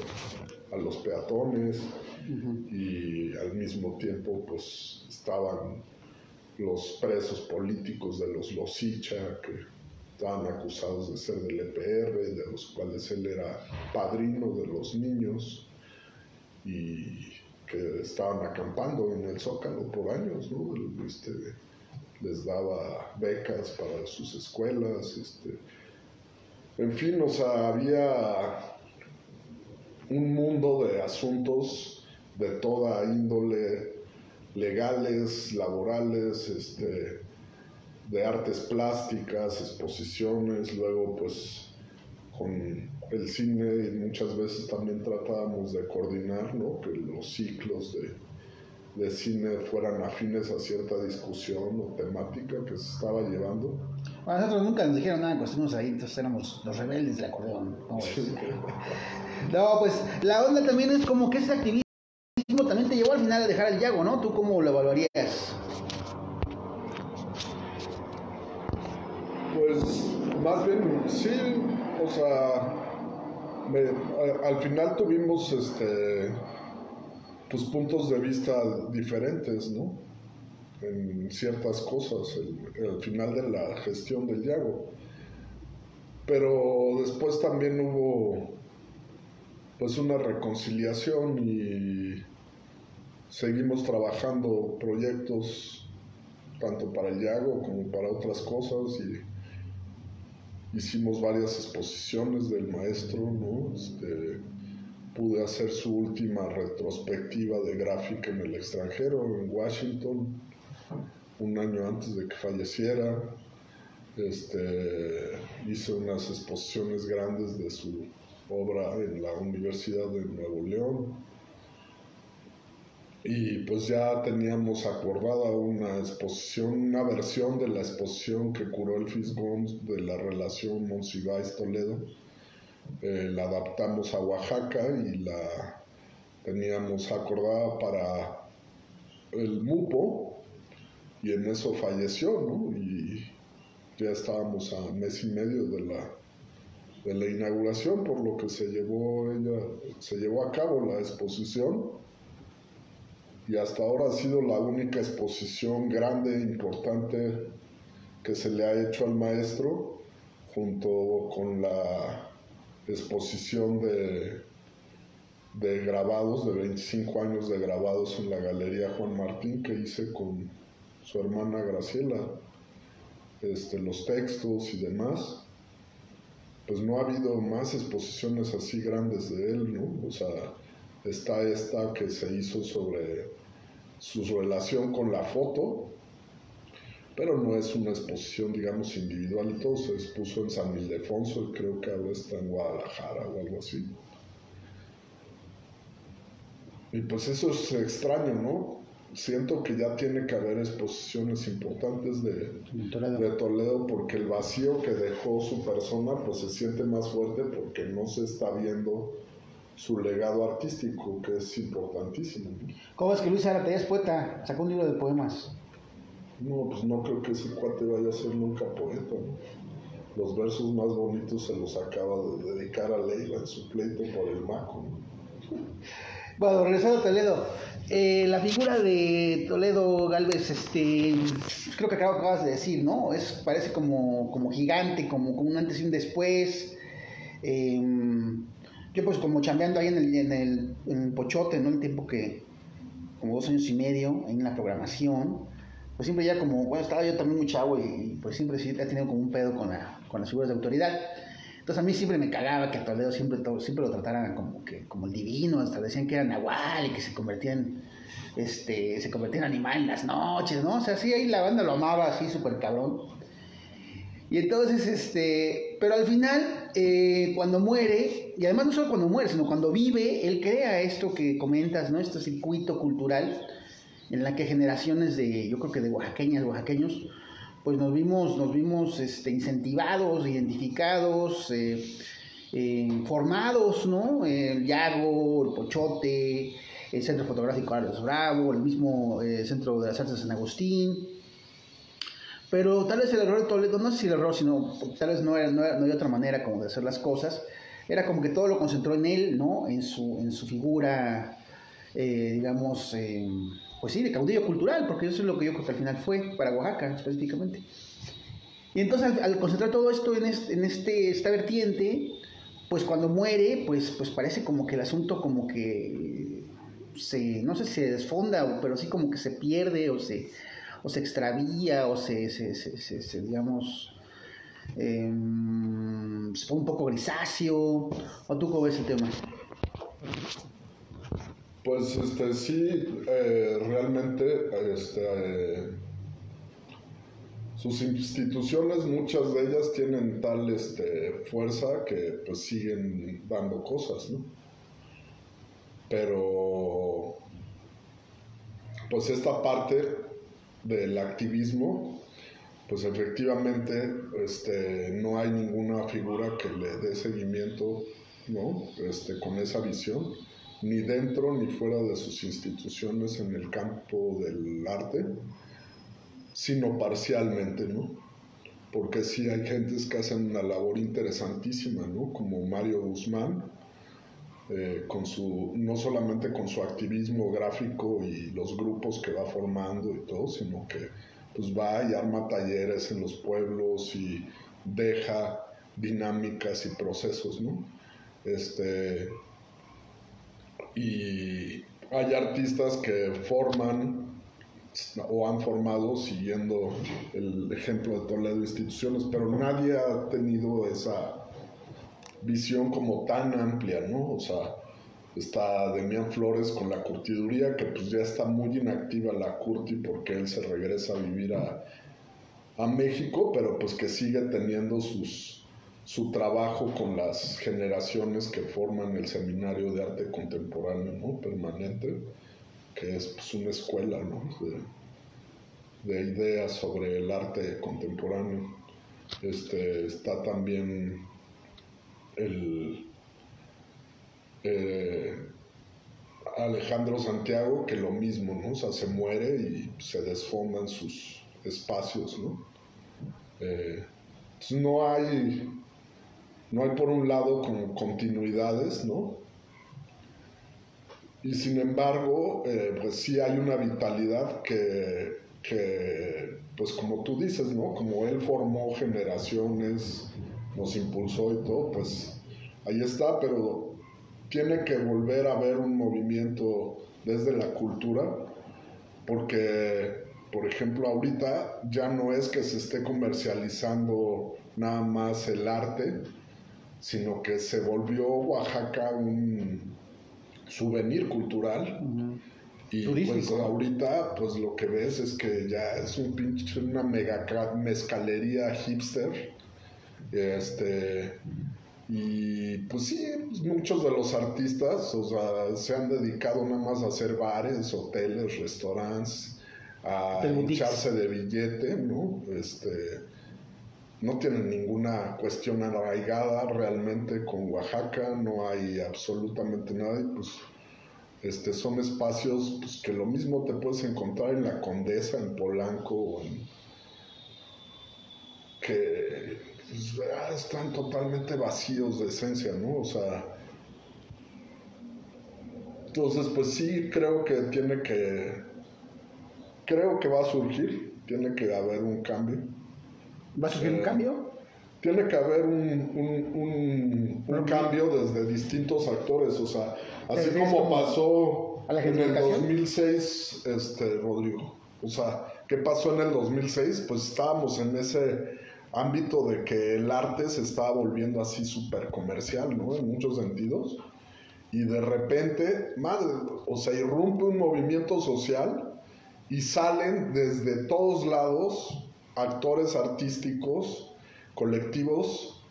a los peatones. Y al mismo tiempo pues estaban los presos políticos de los Losicha, que estaban acusados de ser del EPR, de los cuales él era padrino de los niños, y que estaban acampando en el Zócalo por años, ¿no? Les daba becas para sus escuelas, en fin, o sea, había un mundo de asuntos de toda índole, legales, laborales, de artes plásticas, exposiciones. Luego pues con el cine muchas veces también tratábamos de coordinar, ¿no? Que los ciclos de cine fueran afines a cierta discusión o temática que se estaba llevando. A nosotros nunca nos dijeron nada cuando estuvimos ahí, entonces éramos los rebeldes del acordeón. No, pues la onda también es como que ese activismo también te llevó al final a dejar el Yago, ¿no? ¿Tú cómo lo evaluarías? Pues más bien sí, o sea, al final tuvimos pues puntos de vista diferentes, ¿no? En ciertas cosas, al final de la gestión del Yago. Pero después también hubo pues una reconciliación, y seguimos trabajando proyectos tanto para el Yago como para otras cosas, y hicimos varias exposiciones del maestro, ¿no? Pude hacer su última retrospectiva de gráfica en el extranjero, en Washington, un año antes de que falleciera. Hice unas exposiciones grandes de su obra en la Universidad de Nuevo León, y pues ya teníamos acordada una exposición, una versión de la exposición que curó el Fisgón de la relación Monsiváis-Toledo. La adaptamos a Oaxaca y la teníamos acordada para el MUPO, y en eso falleció, ¿no? Y ya estábamos a mes y medio de la inauguración, por lo que se llevó a cabo la exposición, y hasta ahora ha sido la única exposición grande, importante que se le ha hecho al maestro, junto con la exposición de grabados, de 25 años de grabados en la Galería Juan Martín, que hice con su hermana Graciela, los textos y demás. Pues no ha habido más exposiciones así grandes de él, ¿no? O sea, está esta que se hizo sobre su relación con la foto, pero no es una exposición, digamos, individual y todo. Se expuso en San Ildefonso y creo que ahora está en Guadalajara o algo así. Y pues eso es extraño, ¿no? Siento que ya tiene que haber exposiciones importantes de Toledo, porque el vacío que dejó su persona pues se siente más fuerte, porque no se está viendo su legado artístico, que es importantísimo, ¿no? ¿Cómo es que Luis Zárate es poeta? Sacó un libro de poemas. No, pues no creo que ese cuate vaya a ser nunca poeta, ¿no? Los versos más bonitos se los acaba de dedicar a Leila en su pleito por el Maco, ¿no? Bueno, regresando a Toledo, la figura de Toledo Gálvez, creo que acabas de decir, ¿no? Parece como gigante, como un antes y un después. Yo pues como chambeando ahí en el Pochote, ¿no? El tiempo que, como 2 años y medio, en la programación, pues siempre ya como, bueno, estaba yo también muy chavo y pues siempre sí he tenido como un pedo con las figuras de autoridad. Entonces a mí siempre me cagaba que a Toledo siempre lo trataran como el divino, hasta decían que era nahual y que se convertía en animal en las noches, ¿no? O sea, sí, ahí la banda lo amaba así súper cabrón. Y entonces, pero al final, cuando muere, y además no solo cuando muere, sino cuando vive, él crea esto que comentas, ¿no? Este circuito cultural en la que generaciones yo creo que de oaxaqueños, pues nos vimos incentivados, identificados, formados, ¿no? El Yago, el Pochote, el Centro Fotográfico Carlos Bravo, el mismo Centro de las Artes de San Agustín. Pero tal vez el error de Toledo, no sé si el error, sino tal vez no había otra manera como de hacer las cosas, era como que todo lo concentró en él, ¿no? En su figura, digamos, pues sí, de caudillo cultural, porque eso es lo que yo creo que al final fue, para Oaxaca específicamente. Y entonces al concentrar todo esto en esta vertiente, pues cuando muere, pues parece como que el asunto como que no sé si se desfonda, pero sí como que se pierde o se extravía o se digamos, se pone un poco grisáceo. ¿O tú cómo ves el tema? Pues sí, realmente sus instituciones, muchas de ellas tienen tal fuerza que pues siguen dando cosas, ¿no? Pero pues esta parte del activismo, pues efectivamente no hay ninguna figura que le dé seguimiento, ¿no? Con esa visión, ni dentro ni fuera de sus instituciones en el campo del arte, sino parcialmente, ¿no? Porque sí hay gentes que hacen una labor interesantísima, ¿no? Como Mario Guzmán, no solamente con su activismo gráfico y los grupos que va formando y todo, sino que pues va y arma talleres en los pueblos y deja dinámicas y procesos, ¿no? Y hay artistas que forman o han formado siguiendo el ejemplo de Toledo instituciones, pero nadie ha tenido esa visión como tan amplia, ¿no? O sea, está Demián Flores con la curtiduría, que pues ya está muy inactiva la curti porque él se regresa a vivir a México, pero pues que sigue teniendo su trabajo con las generaciones que forman el Seminario de Arte Contemporáneo, ¿no? Permanente, que es pues una escuela, ¿no? de ideas sobre el arte contemporáneo. Está también Alejandro Santiago, que lo mismo, ¿no? O sea, se muere y se desfondan sus espacios, ¿no? Entonces no hay por un lado como continuidades, ¿no? Y sin embargo, pues sí hay una vitalidad que pues como tú dices, ¿no? Como él formó generaciones, nos impulsó y todo, pues ahí está, pero tiene que volver a haber un movimiento desde la cultura, porque, por ejemplo, ahorita ya no es que se esté comercializando nada más el arte, sino que se volvió Oaxaca un souvenir cultural. Ujú. Y Turístico. pues ahorita pues lo que ves es que ya es un pinche, una mega mezcalería hipster. Y pues sí, pues muchos de los artistas, o sea, se han dedicado nada más a hacer bares, hoteles, restaurantes, a Hotel boutiques. hincharse de billete, ¿no? No tienen ninguna cuestión arraigada realmente con Oaxaca, no hay absolutamente nada, y pues son espacios pues, que lo mismo te puedes encontrar en La Condesa, en Polanco, que pues, están totalmente vacíos de esencia, ¿no? O sea, entonces pues sí creo que va a surgir, tiene que haber un cambio. ¿Va a surgir un cambio? Tiene que haber un cambio desde distintos actores, o sea, así como pasó ¿a la en el gentrificación? 2006, Rodrigo. O sea, ¿qué pasó en el 2006? Pues estábamos en ese ámbito de que el arte se estaba volviendo así súper comercial, ¿no? En muchos sentidos. Y de repente, madre, o sea, irrumpe un movimiento social y salen desde todos lados actores artísticos, colectivos,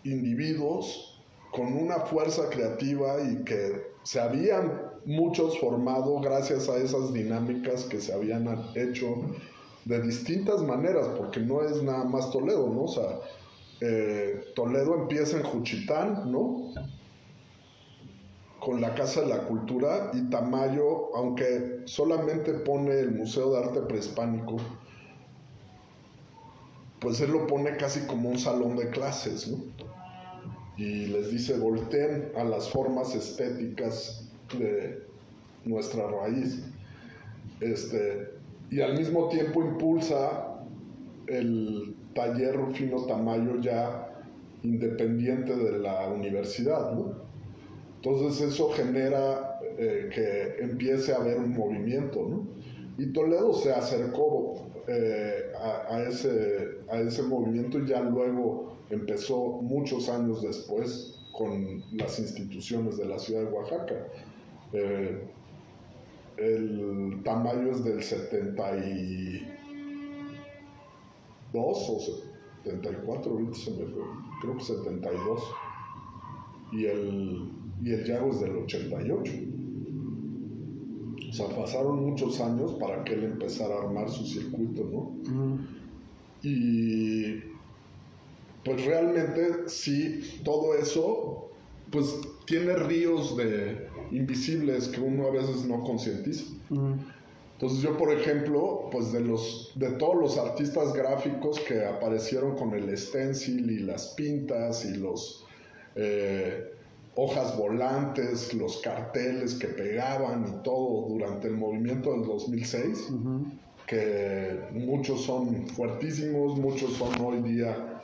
individuos con una fuerza creativa y que se habían muchos formado gracias a esas dinámicas que se habían hecho de distintas maneras, porque no es nada más Toledo, ¿no? O sea, Toledo empieza en Juchitán, ¿no? Con la Casa de la Cultura, y Tamayo, aunque solamente pone el Museo de Arte Prehispánico, pues él lo pone casi como un salón de clases, ¿no? Y les dice, volteen a las formas estéticas de nuestra raíz. Y al mismo tiempo impulsa el taller Rufino Tamayo ya independiente de la universidad, ¿no? Entonces eso genera que empiece a haber un movimiento, ¿no? Y Toledo se acercó a ese movimiento y ya luego empezó muchos años después con las instituciones de la ciudad de Oaxaca. El Tamayo es del 72 o 74, ahorita se me fue, creo que 72. Y el Yago es del 88. O sea, pasaron muchos años para que él empezara a armar su circuito, ¿no? Y pues realmente sí, todo eso pues tiene ríos de invisibles que uno a veces no concientiza. Entonces yo, por ejemplo, pues de todos los artistas gráficos que aparecieron con el stencil y las pintas y los hojas volantes, los carteles que pegaban y todo durante el movimiento del 2006, que muchos son fuertísimos, muchos son hoy día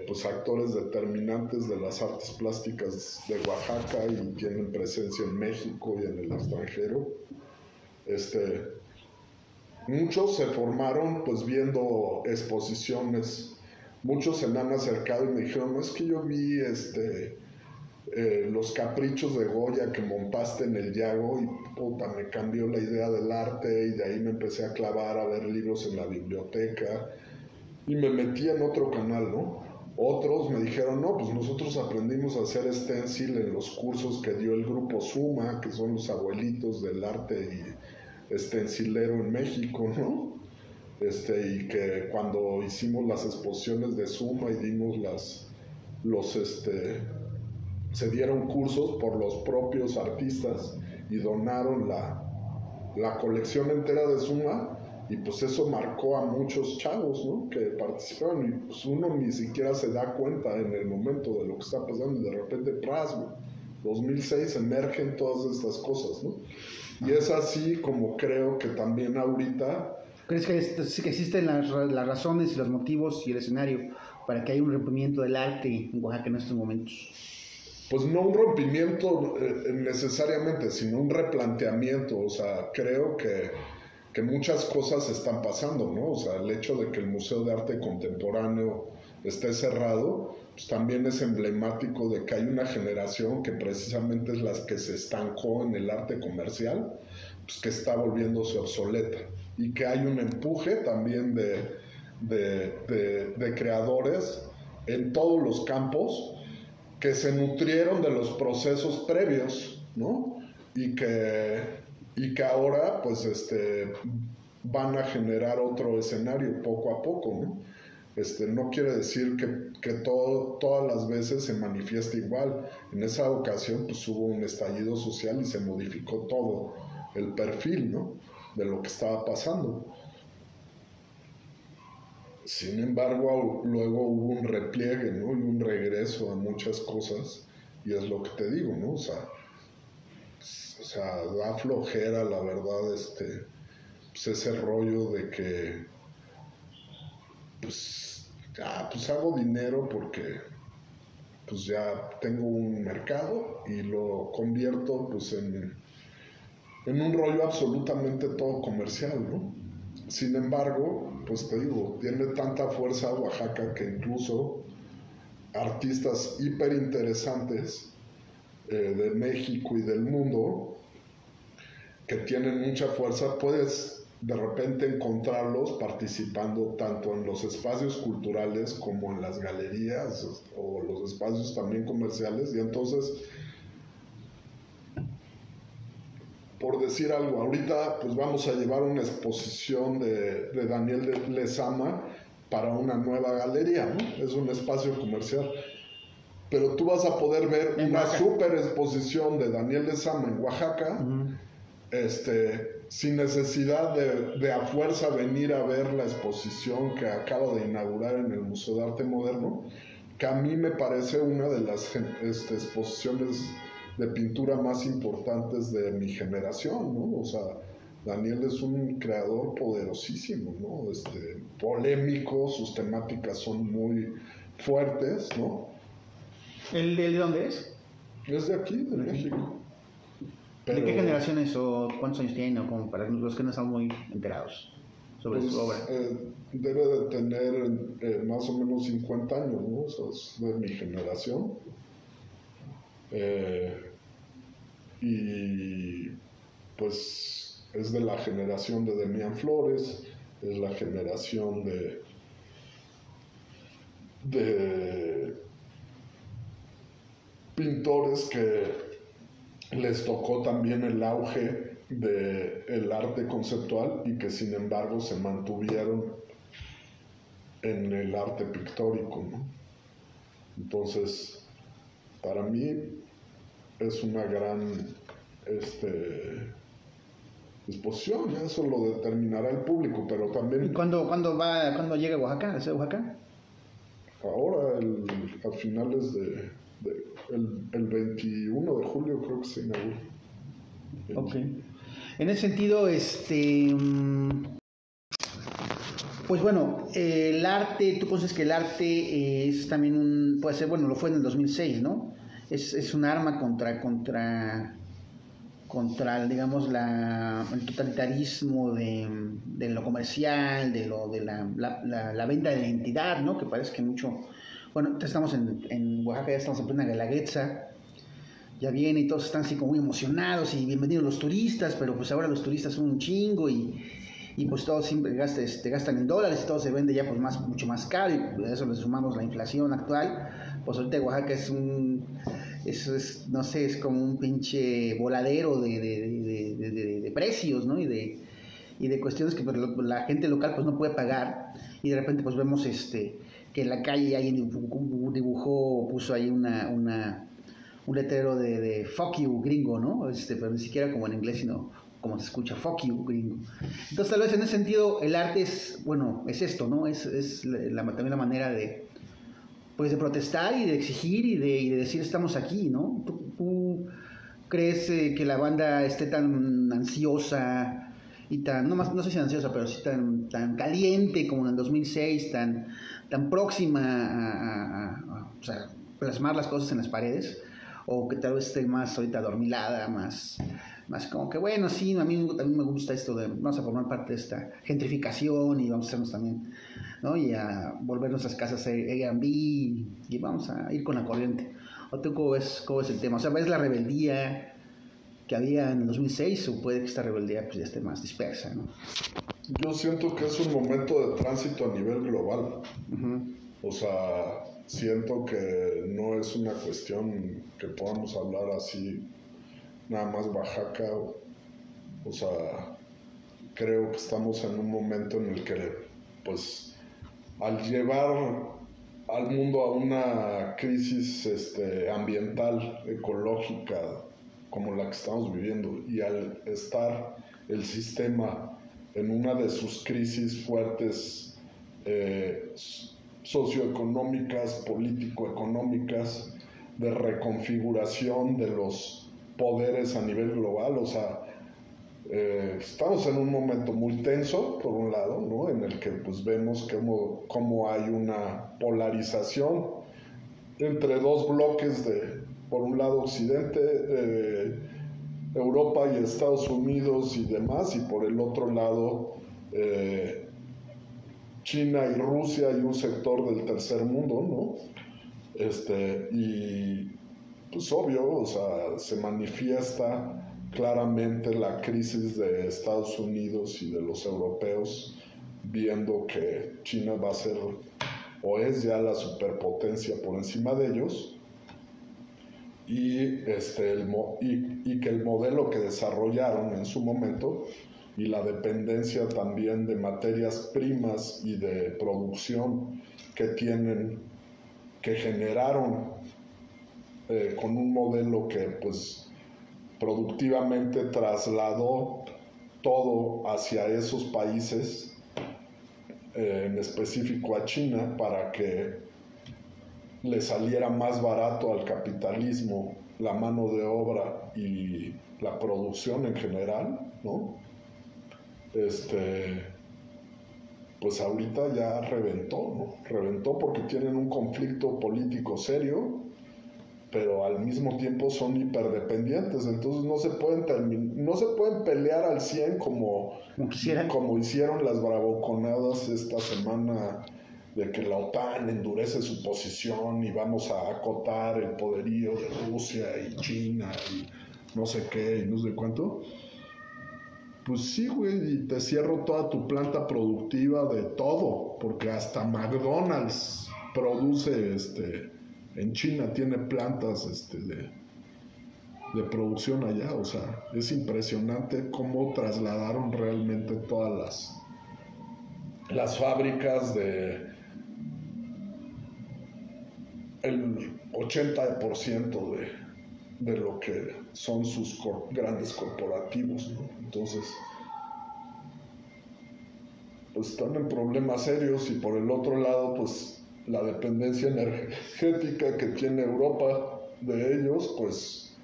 pues actores determinantes de las artes plásticas de Oaxaca y tienen presencia en México y en el extranjero. Muchos se formaron pues viendo exposiciones, muchos se me han acercado y me dijeron, no, es que yo vi los caprichos de Goya que montaste en el Yago y puta, me cambió la idea del arte, y de ahí me empecé a clavar a ver libros en la biblioteca y me metí en otro canal, ¿no? Otros me dijeron, no, pues nosotros aprendimos a hacer stencil en los cursos que dio el grupo Suma, que son los abuelitos del arte y stencilero en México, ¿no? Y que cuando hicimos las exposiciones de Suma y dimos se dieron cursos por los propios artistas y donaron la colección entera de Suma, y pues eso marcó a muchos chavos, ¿no? Que participaron, y pues uno ni siquiera se da cuenta en el momento de lo que está pasando, y de repente, ¡pras! 2006 emergen todas estas cosas, ¿no? Y es así como creo que también ahorita ¿Crees que existen las razones y los motivos y el escenario para que haya un rompimiento del arte en Oaxaca en estos momentos? Pues no un rompimiento necesariamente, sino un replanteamiento. O sea, creo que muchas cosas están pasando, ¿no? O sea, el hecho de que el Museo de Arte Contemporáneo esté cerrado, pues también es emblemático de que hay una generación que precisamente es la que se estancó en el arte comercial, pues que está volviéndose obsoleta. Y que hay un empuje también de creadores en todos los campos que se nutrieron de los procesos previos, ¿no? Y que ahora, pues, van a generar otro escenario poco a poco, ¿no? No quiere decir que todas las veces se manifieste igual. En esa ocasión, pues, hubo un estallido social y se modificó todo el perfil, ¿no? De lo que estaba pasando. Sin embargo, luego hubo un repliegue, ¿no? Y un regreso a muchas cosas, y es lo que te digo, ¿no? O sea, da flojera, la verdad, pues ese rollo de que, pues hago dinero porque, pues ya tengo un mercado y lo convierto, pues, en un rollo absolutamente todo comercial, ¿no? Sin embargo, pues te digo, tiene tanta fuerza Oaxaca que incluso artistas hiper interesantes de México y del mundo que tienen mucha fuerza, puedes de repente encontrarlos participando tanto en los espacios culturales como en las galerías o los espacios también comerciales. Y entonces, por decir algo, ahorita pues vamos a llevar una exposición de Daniel Lezama para una nueva galería, ¿no? Es un espacio comercial. Pero tú vas a poder ver una super exposición de Daniel Lezama en Oaxaca, sin necesidad de a fuerza venir a ver la exposición que acaba de inaugurar en el Museo de Arte Moderno, que a mí me parece una de las exposiciones de pintura más importantes de mi generación, ¿no? O sea, Daniel es un creador poderosísimo, ¿no? Polémico, sus temáticas son muy fuertes, ¿no? ¿El de dónde es? Es de aquí, de México. Pero, ¿de qué generaciones o cuántos años tiene, o como para los que no están muy enterados sobre su obra? Debe de tener más o menos 50 años, ¿no? O sea, es de mi generación. Y pues es de la generación de Demián Flores, es la generación de pintores que les tocó también el auge del arte conceptual y que sin embargo se mantuvieron en el arte pictórico, ¿no? Entonces, para mí es una gran exposición, eso lo determinará el público, pero también... ¿Y cuándo llega a Oaxaca, a Oaxaca? Ahora, a finales el 21 de julio creo que se inaugura. Ok. En ese sentido, pues bueno, el arte, tú conoces que el arte es también puede ser, bueno, lo fue en el 2006, ¿no? Es un arma contra digamos, el totalitarismo de lo comercial, de la venta de identidad, ¿no? Que parece que mucho... Bueno, estamos en Oaxaca, ya estamos en plena Guelaguetza, ya viene y todos están así como muy emocionados y bienvenidos los turistas, pero pues ahora los turistas son un chingo y pues todos siempre gastan en dólares y todo se vende ya pues mucho más caro, y a eso le sumamos la inflación actual. Pues ahorita Oaxaca no sé, es como un pinche voladero de precios, ¿no? Y de cuestiones que pues, la gente local pues no puede pagar, y de repente pues vemos que en la calle alguien puso ahí un letrero de fuck you gringo, ¿no? Pero ni siquiera como en inglés, sino como se escucha, fuck you gringo. Entonces tal vez en ese sentido el arte es esto, ¿no? Es también la manera de protestar y de exigir y de decir estamos aquí, ¿no? ¿Tú crees que la banda esté tan ansiosa y tan, no sé si ansiosa, pero sí tan caliente como en el 2006, tan próxima o sea, plasmar las cosas en las paredes, o que tal vez esté más ahorita adormilada, más como que, bueno, sí, a mí también me gusta esto de, vamos a formar parte de esta gentrificación y vamos a hacernos también, ¿no? Y a volver nuestras casas Airbnb y vamos a ir con la corriente. ¿O tú cómo ves el tema? O sea, ¿ves la rebeldía que había en el 2006 o puede que esta rebeldía pues ya esté más dispersa, ¿no? Yo siento que es un momento de tránsito a nivel global. Uh-huh. O sea, siento que no es una cuestión que podamos hablar así, nada más Oaxaca. O sea, creo que estamos en un momento en el que, pues, al llevar al mundo a una crisis ambiental, ecológica, como la que estamos viviendo, y al estar el sistema en una de sus crisis fuertes socioeconómicas, político-económicas, de reconfiguración de los poderes a nivel global, o sea, estamos en un momento muy tenso, por un lado, ¿no? En el que pues vemos cómo hay una polarización entre dos bloques por un lado Occidente, Europa y Estados Unidos y demás, y por el otro lado China y Rusia y un sector del tercer mundo, ¿no? Y pues obvio, o sea, se manifiesta claramente la crisis de Estados Unidos y de los europeos, viendo que China va a ser o es ya la superpotencia por encima de ellos, y que el modelo que desarrollaron en su momento y la dependencia también de materias primas y de producción que generaron con un modelo que pues productivamente trasladó todo hacia esos países, en específico a China, para que le saliera más barato al capitalismo la mano de obra y la producción en general, ¿no? Pues ahorita ya reventó, ¿no? Reventó porque tienen un conflicto político serio, pero al mismo tiempo son hiperdependientes, entonces no se pueden pelear al 100 como hicieron las bravuconadas esta semana de que la OTAN endurece su posición y vamos a acotar el poderío de Rusia y China y no sé qué y no sé cuánto. Pues sí, güey, y te cierro toda tu planta productiva de todo, porque hasta McDonald's produce, en China tiene plantas, de producción allá, o sea, es impresionante cómo trasladaron realmente todas las fábricas el 80% de lo que son sus grandes corporativos, ¿no? Entonces, pues están en problemas serios, y por el otro lado, pues la dependencia energética que tiene Europa de ellos, pues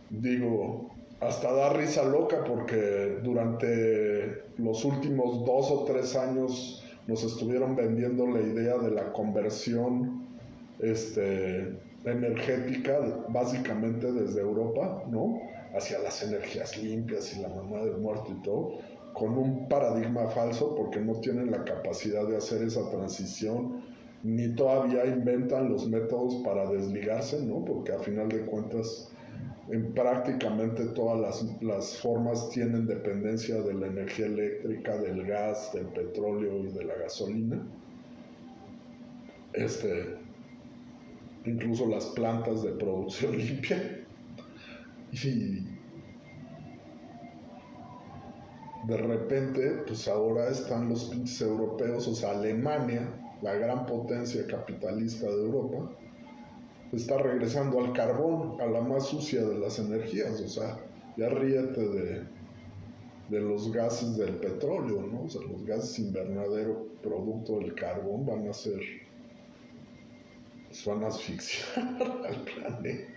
digo, hasta da risa loca, porque durante los últimos 2 o 3 años nos estuvieron vendiendo la idea de la conversión energética, básicamente desde Europa, ¿no? Hacia las energías limpias y la mamá del muerto y todo, con un paradigma falso, porque no tienen la capacidad de hacer esa transición, ni todavía inventan los métodos para desligarse, ¿no? Porque a final de cuentas, en prácticamente todas las formas tienen dependencia de la energía eléctrica, del gas, del petróleo y de la gasolina. Incluso las plantas de producción limpia. Y de repente, pues ahora están los pinches europeos, o sea, Alemania, la gran potencia capitalista de Europa, está regresando al carbón, a la más sucia de las energías, o sea, ya ríete de los gases del petróleo, ¿no? O sea, los gases invernadero producto del carbón van a asfixiar al planeta.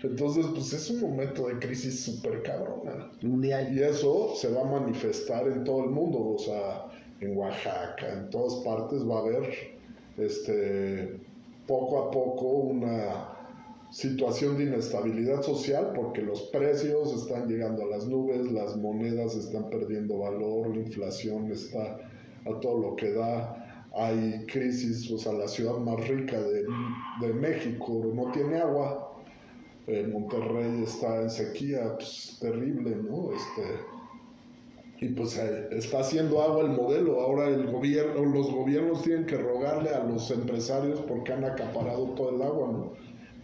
Entonces, pues es un momento de crisis súper cabrona. Mundial. Y eso se va a manifestar en todo el mundo, o sea, en Oaxaca, en todas partes va a haber, poco a poco una situación de inestabilidad social porque los precios están llegando a las nubes, las monedas están perdiendo valor, la inflación está a todo lo que da, hay crisis, o sea, la ciudad más rica de México no tiene agua, Monterrey está en sequía, pues terrible, ¿no? Y pues está haciendo agua el modelo, ahora los gobiernos tienen que rogarle a los empresarios porque han acaparado todo el agua, ¿no?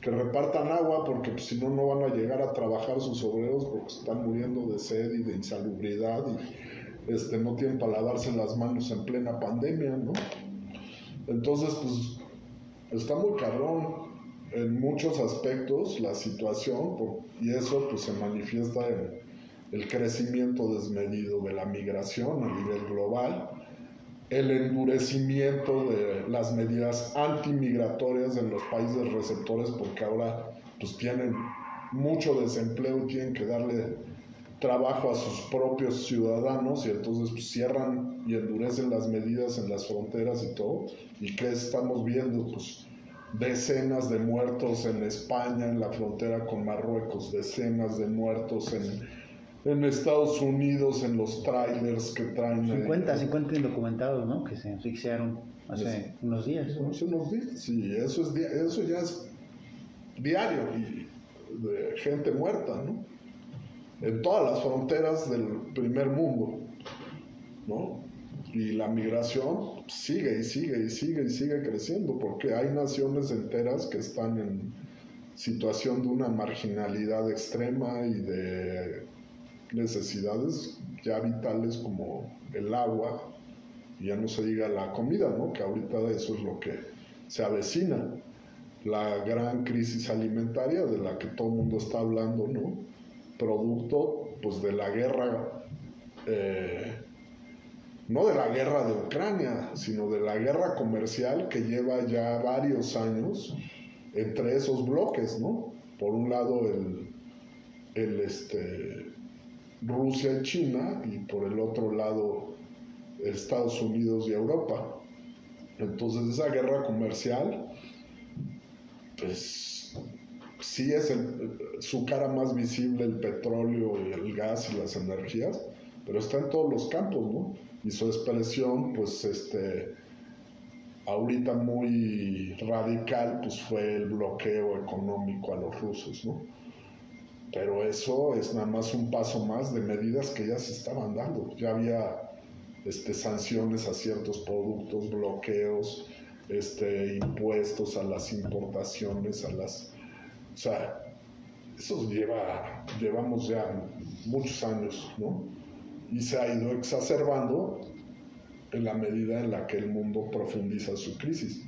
Que repartan agua porque pues, si no, no van a llegar a trabajar sus obreros porque están muriendo de sed y de insalubridad y no tienen para lavarse las manos en plena pandemia, ¿no? Entonces, pues, está muy cabrón en muchos aspectos la situación y eso pues se manifiesta en el crecimiento desmedido de la migración a nivel global, el endurecimiento de las medidas antimigratorias en los países receptores porque ahora pues tienen mucho desempleo y tienen que darle trabajo a sus propios ciudadanos y entonces pues, cierran y endurecen las medidas en las fronteras y todo. ¿Y qué estamos viendo? Pues decenas de muertos en España, en la frontera con Marruecos, decenas de muertos en Estados Unidos, en los trailers que traen... 50 indocumentados, ¿no? Que se asfixiaron hace unos días. Hace unos días, sí, eso ya es diario y de gente muerta, ¿no? En todas las fronteras del primer mundo, ¿no? Y la migración sigue y sigue y sigue y sigue creciendo porque hay naciones enteras que están en situación de una marginalidad extrema y de necesidades ya vitales como el agua, y ya no se diga la comida, ¿no? Que ahorita eso es lo que se avecina, la gran crisis alimentaria de la que todo el mundo está hablando, ¿no? Producto pues de la guerra, no de la guerra de Ucrania, sino de la guerra comercial que lleva ya varios años entre esos bloques, ¿no? Por un lado Rusia y China y por el otro lado Estados Unidos y Europa. Entonces esa guerra comercial pues sí es su cara más visible, el petróleo y el gas y las energías, pero está en todos los campos, ¿no? Y su expresión pues ahorita muy radical pues fue el bloqueo económico a los rusos, ¿no? Pero eso es nada más un paso más de medidas que ya se estaban dando. Ya había sanciones a ciertos productos, bloqueos, impuestos a las importaciones, o sea, eso llevamos ya muchos años, ¿no? Y se ha ido exacerbando en la medida en la que el mundo profundiza su crisis.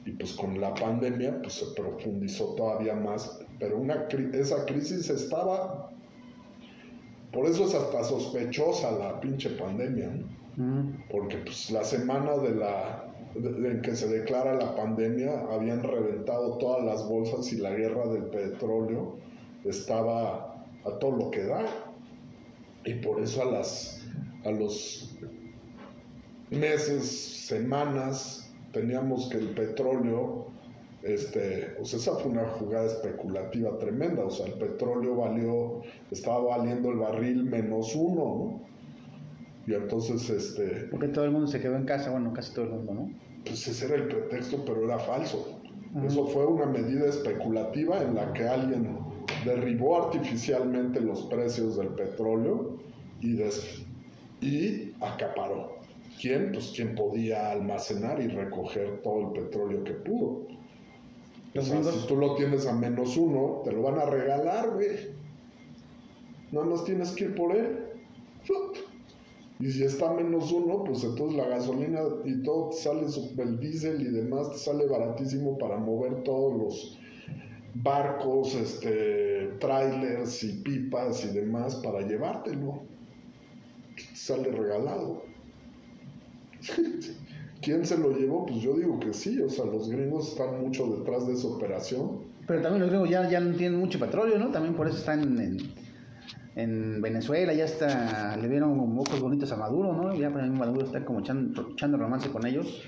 Y pues con la pandemia pues se profundizó todavía más, pero esa crisis estaba, por eso es hasta sospechosa la pinche pandemia, ¿no? Porque pues la semana en que se declara la pandemia habían reventado todas las bolsas y la guerra del petróleo estaba a todo lo que da, y por eso a los meses, semanas, teníamos que el petróleo, o sea, esa fue una jugada especulativa tremenda, o sea, el petróleo estaba valiendo el barril -1, ¿no? Y entonces, porque todo el mundo se quedó en casa, bueno, casi todo el mundo, ¿no? Pues ese era el pretexto, pero era falso. Eso fue una medida especulativa en la que alguien derribó artificialmente los precios del petróleo y acaparó. ¿Quién? Pues quien podía almacenar y recoger todo el petróleo que pudo. O sea, si tú lo tienes a -1, te lo van a regalar, güey. Nada más tienes que ir por él. Y si está a -1, pues entonces la gasolina y todo te sale, el diésel y demás, te sale baratísimo para mover todos los barcos, trailers y pipas y demás para llevártelo. Te sale regalado. ¿quién se lo llevó? Pues yo digo que sí, o sea, los gringos están mucho detrás de esa operación. Pero también los gringos ya no tienen mucho petróleo, ¿no? También por eso están en Venezuela, ya está, le dieron ojos bonitos a Maduro, ¿no? Ya para mí Maduro está como echando romance con ellos.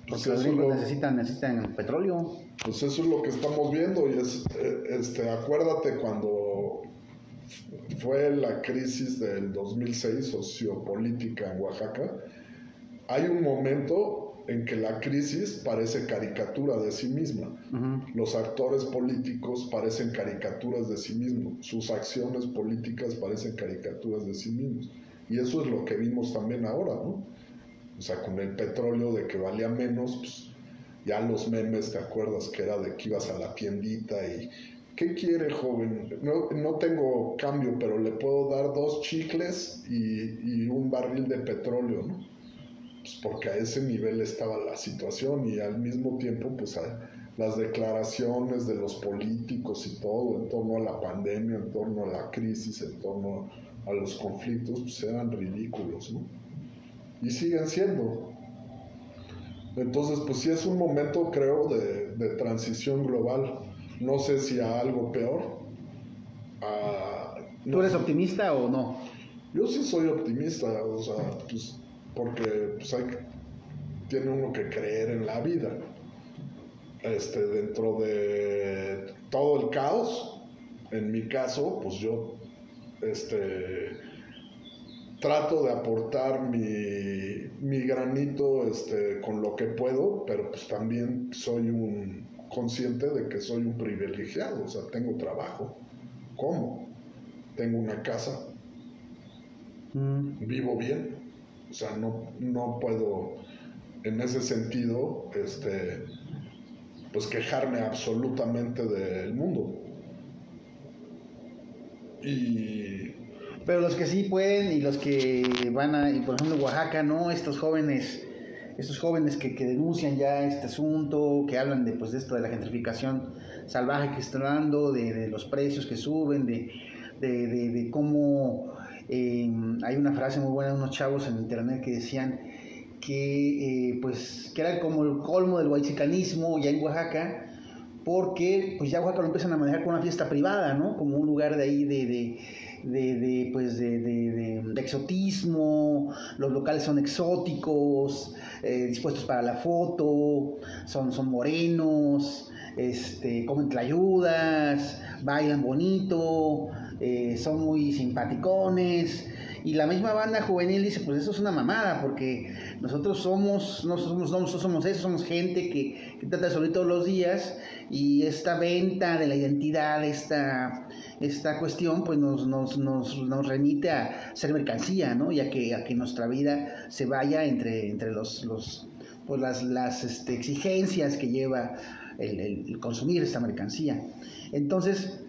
Porque Pues los eso gringos necesitan petróleo. Pues eso es lo que estamos viendo y acuérdate cuando fue la crisis del 2006 sociopolítica en Oaxaca, hay un momento en que la crisis parece caricatura de sí misma. Uh-huh. Los actores políticos parecen caricaturas de sí mismos, sus acciones políticas parecen caricaturas de sí mismos. Y eso es lo que vimos también ahora, ¿no? O sea, con el petróleo de que valía menos, pues ya los memes, ¿te acuerdas? Que era de que ibas a la tiendita y ¿qué quiere, joven? No tengo cambio, pero le puedo dar 2 chicles y un barril de petróleo, ¿no? Pues porque a ese nivel estaba la situación y al mismo tiempo, pues las declaraciones de los políticos y todo en torno a la pandemia, en torno a la crisis, en torno a los conflictos, pues eran ridículos, ¿no? Y siguen siendo. Entonces, pues sí es un momento, creo, de transición global. No sé si a algo peor. ¿Tú eres optimista o no? Yo sí soy optimista, o sea, pues, porque pues tiene uno que creer en la vida. Dentro de todo el caos, en mi caso, pues yo trato de aportar mi granito con lo que puedo, pero pues también soy un consciente de que soy un privilegiado, o sea, tengo trabajo, como, tengo una casa, vivo bien, o sea, no puedo en ese sentido pues quejarme absolutamente del mundo. Pero los que sí pueden y los que van a, y por ejemplo en Oaxaca, ¿no? Estos jóvenes que denuncian ya este asunto, que hablan de esto de la gentrificación salvaje que está dando, de los precios que suben, de cómo hay una frase muy buena de unos chavos en internet que decían que que era como el colmo del huaychicanismo ya en Oaxaca, porque pues ya Oaxaca lo empiezan a manejar como una fiesta privada, ¿no? Como un lugar de ahí de exotismo, los locales son exóticos, dispuestos para la foto, son morenos, comen tlayudas, bailan bonito, son muy simpaticones. Y la misma banda juvenil dice, pues eso es una mamada, porque nosotros somos eso, somos gente que trata de salir todos los días, y esta venta de la identidad, esta cuestión, pues nos remite a ser mercancía, ¿no? Y a que nuestra vida se vaya entre las exigencias que lleva el consumir esta mercancía. Entonces,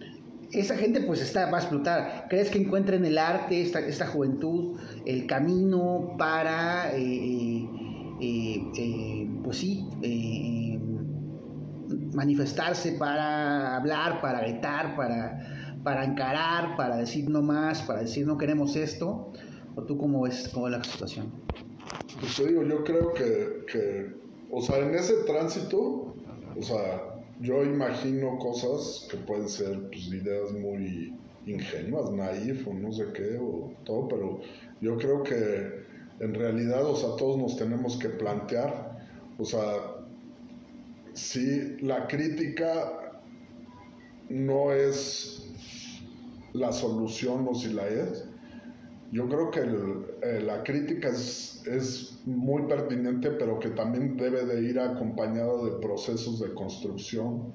esa gente pues va a explotar. ¿Crees que encuentra en el arte, esta juventud, el camino para, manifestarse, para hablar, para gritar, para encarar, para decir no más, para decir no queremos esto? ¿O tú cómo ves la situación? Pues te digo, yo creo que o sea, en ese tránsito, o sea, yo imagino cosas que pueden ser pues ideas muy ingenuas, naif o no sé qué o todo, pero yo creo que en realidad, o sea, todos nos tenemos que plantear, o sea, si la crítica no es la solución o si la es, yo creo que la crítica es muy pertinente, pero que también debe de ir acompañada de procesos de construcción,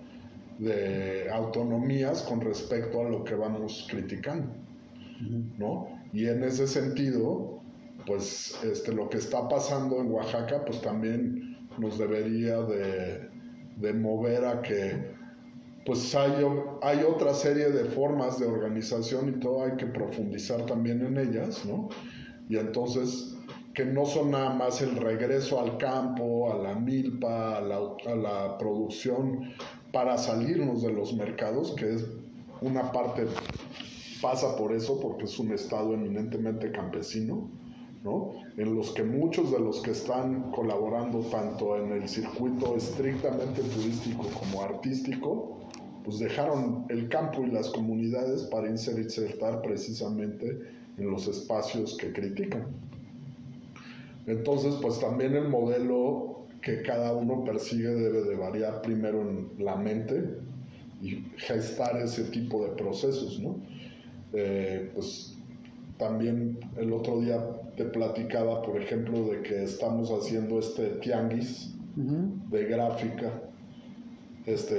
de autonomías con respecto a lo que vamos criticando, ¿no? Y en ese sentido, pues lo que está pasando en Oaxaca, pues también nos debería de mover a que pues hay otra serie de formas de organización y todo, hay que profundizar también en ellas, ¿no? Y entonces, que no son nada más el regreso al campo, a la milpa, a la producción, para salirnos de los mercados, que es una parte, pasa por eso, porque es un estado eminentemente campesino, ¿no? En los que muchos de los que están colaborando tanto en el circuito estrictamente turístico como artístico, pues dejaron el campo y las comunidades para insertar precisamente en los espacios que critican. Entonces, pues también el modelo que cada uno persigue debe de variar primero en la mente y gestar ese tipo de procesos, ¿no? Pues también el otro día te platicaba, por ejemplo, de que estamos haciendo este tianguis de gráfica. Pues,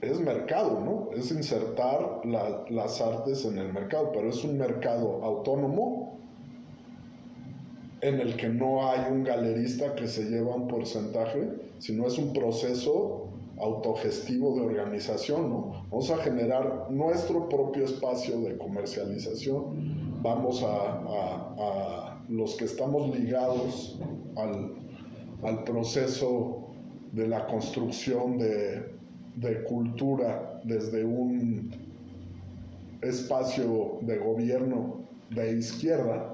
es mercado, ¿no? Es insertar las artes en el mercado, pero es un mercado autónomo en el que no hay un galerista que se lleva un porcentaje, sino es un proceso autogestivo de organización, ¿no? Vamos a generar nuestro propio espacio de comercialización, vamos a los que estamos ligados al proceso de la construcción de cultura desde un espacio de gobierno de izquierda,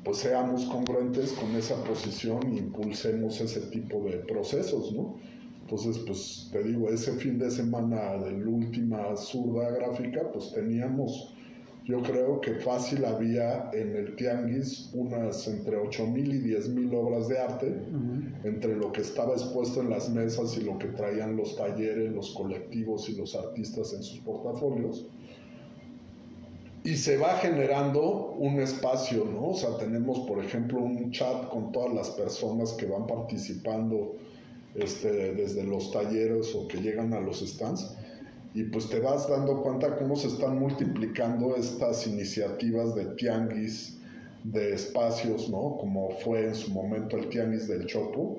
pues seamos congruentes con esa posición e impulsemos ese tipo de procesos, ¿no? Entonces, pues te digo, ese fin de semana de la última zurda gráfica, pues teníamos, yo creo que fácil había en el tianguis unas entre 8,000 y 10,000 obras de arte, entre lo que estaba expuesto en las mesas y lo que traían los talleres, los colectivos y los artistas en sus portafolios. Y se va generando un espacio, ¿no? O sea, tenemos, por ejemplo, un chat con todas las personas que van participando desde los talleres o que llegan a los stands. Y pues te vas dando cuenta cómo se están multiplicando estas iniciativas de tianguis, de espacios, ¿no? Como fue en su momento el tianguis del Chopo.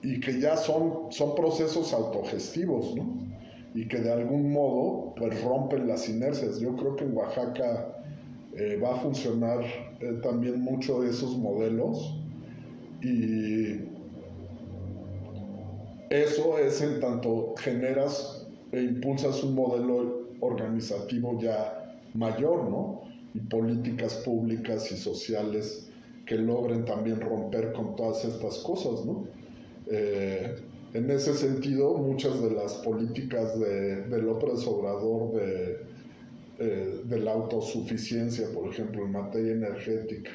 Y que ya son procesos autogestivos, ¿no? Y que de algún modo pues rompen las inercias. Yo creo que en Oaxaca va a funcionar también mucho de esos modelos, y eso es en tanto generas e impulsas un modelo organizativo ya mayor, ¿no? Y políticas públicas y sociales que logren también romper con todas estas cosas, ¿no? En ese sentido, muchas de las políticas de López Obrador de la autosuficiencia, por ejemplo, en materia energética,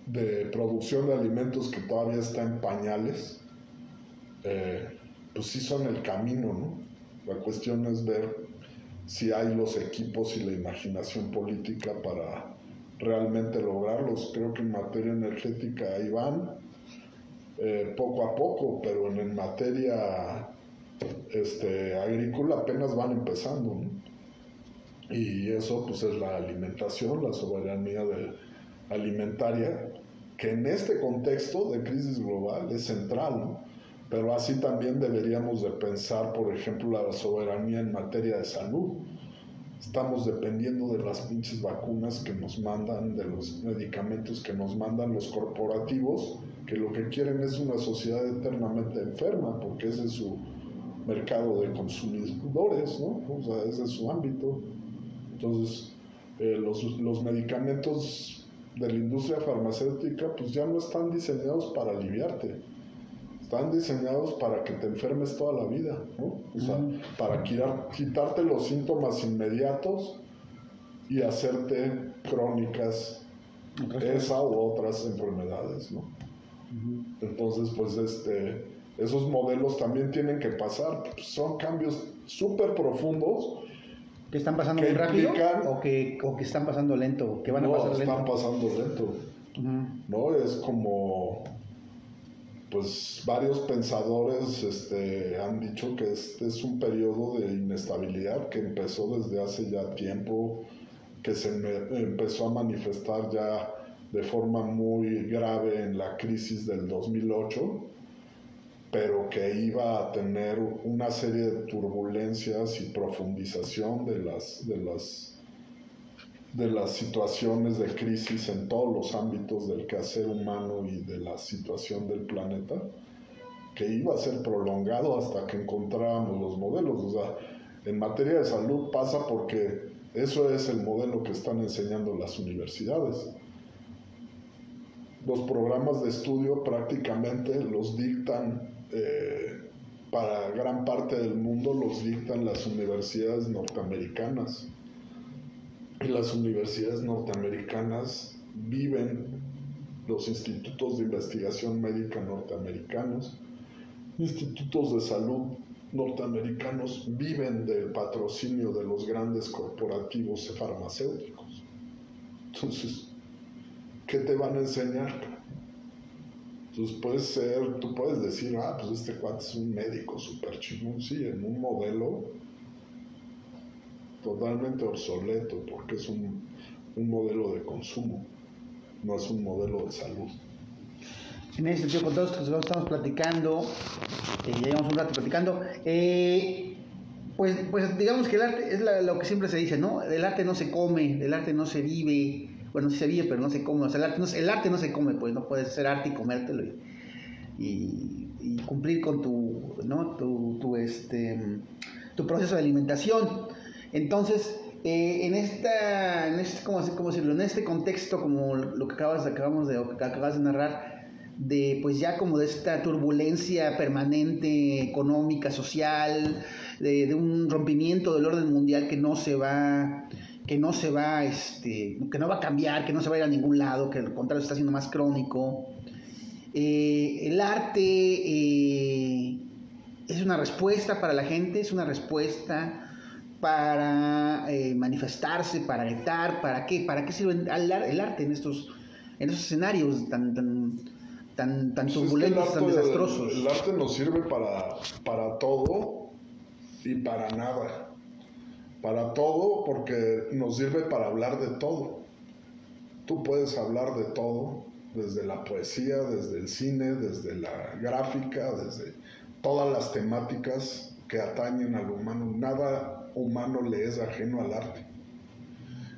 de producción de alimentos que todavía está en pañales, pues sí son el camino, ¿no? La cuestión es ver si hay los equipos y la imaginación política para realmente lograrlos. Creo que en materia energética ahí van, poco a poco, pero en materia agrícola apenas van empezando, ¿no? Y eso pues es la alimentación, la soberanía alimentaria, que en este contexto de crisis global es central, ¿no? Pero así también deberíamos de pensar, por ejemplo, la soberanía en materia de salud. Estamos dependiendo de las pinches vacunas que nos mandan, de los medicamentos que nos mandan los corporativos, que lo que quieren es una sociedad eternamente enferma, porque ese es su mercado de consumidores, ¿no? O sea, ese es su ámbito. Entonces, los medicamentos de la industria farmacéutica pues ya no están diseñados para aliviarte, están diseñados para que te enfermes toda la vida, ¿no? O sea, para quitarte los síntomas inmediatos y hacerte crónicas esa u otras enfermedades, ¿no? Entonces, pues esos modelos también tienen que pasar, pues son cambios súper profundos. ¿Que están pasando muy rápido o que están pasando lento? ¿Que van a pasar lento? No, están pasando lento. ¿No? Es como, pues varios pensadores han dicho que este es un periodo de inestabilidad que empezó desde hace ya tiempo, que se empezó a manifestar ya de forma muy grave en la crisis del 2008, pero que iba a tener una serie de turbulencias y profundización de las situaciones de crisis en todos los ámbitos del quehacer humano y de la situación del planeta, que iba a ser prolongado hasta que encontráramos los modelos. O sea, En materia de salud pasa porque eso es el modelo que están enseñando las universidades. Los programas de estudio prácticamente los dictan, para gran parte del mundo, los dictan las universidades norteamericanas. Y las universidades norteamericanas viven los institutos de investigación médica norteamericanos, institutos de salud norteamericanos viven del patrocinio de los grandes corporativos farmacéuticos. Entonces, ¿qué te van a enseñar? Entonces tú puedes decir, pues este cuate es un médico súper chingón, sí, en un modelo totalmente obsoleto, porque es un modelo de consumo, no es un modelo de salud. En ese sentido, con todos los que estamos platicando, ya llevamos un rato platicando, pues digamos que el arte es lo que siempre se dice, ¿no? El arte no se come, el arte no se vive. Bueno, sí se vive, pero no se come. O sea, el arte no se come, pues no puedes hacer arte y comértelo y cumplir con tu proceso de alimentación. Entonces, en este contexto, como lo que acabas de narrar, de pues ya como de esta turbulencia permanente económica, social, de un rompimiento del orden mundial que no va a cambiar, que no se va a ir a ningún lado, que al contrario está siendo más crónico. El arte es una respuesta para la gente, es una respuesta para manifestarse, para gritar. ¿Para qué sirve el arte en esos escenarios tan turbulentos, tan desastrosos? El arte nos sirve para todo y para nada. Para todo, porque nos sirve para hablar de todo. Tú puedes hablar de todo, desde la poesía, desde el cine, desde la gráfica, desde todas las temáticas que atañen al humano. Nada humano le es ajeno al arte.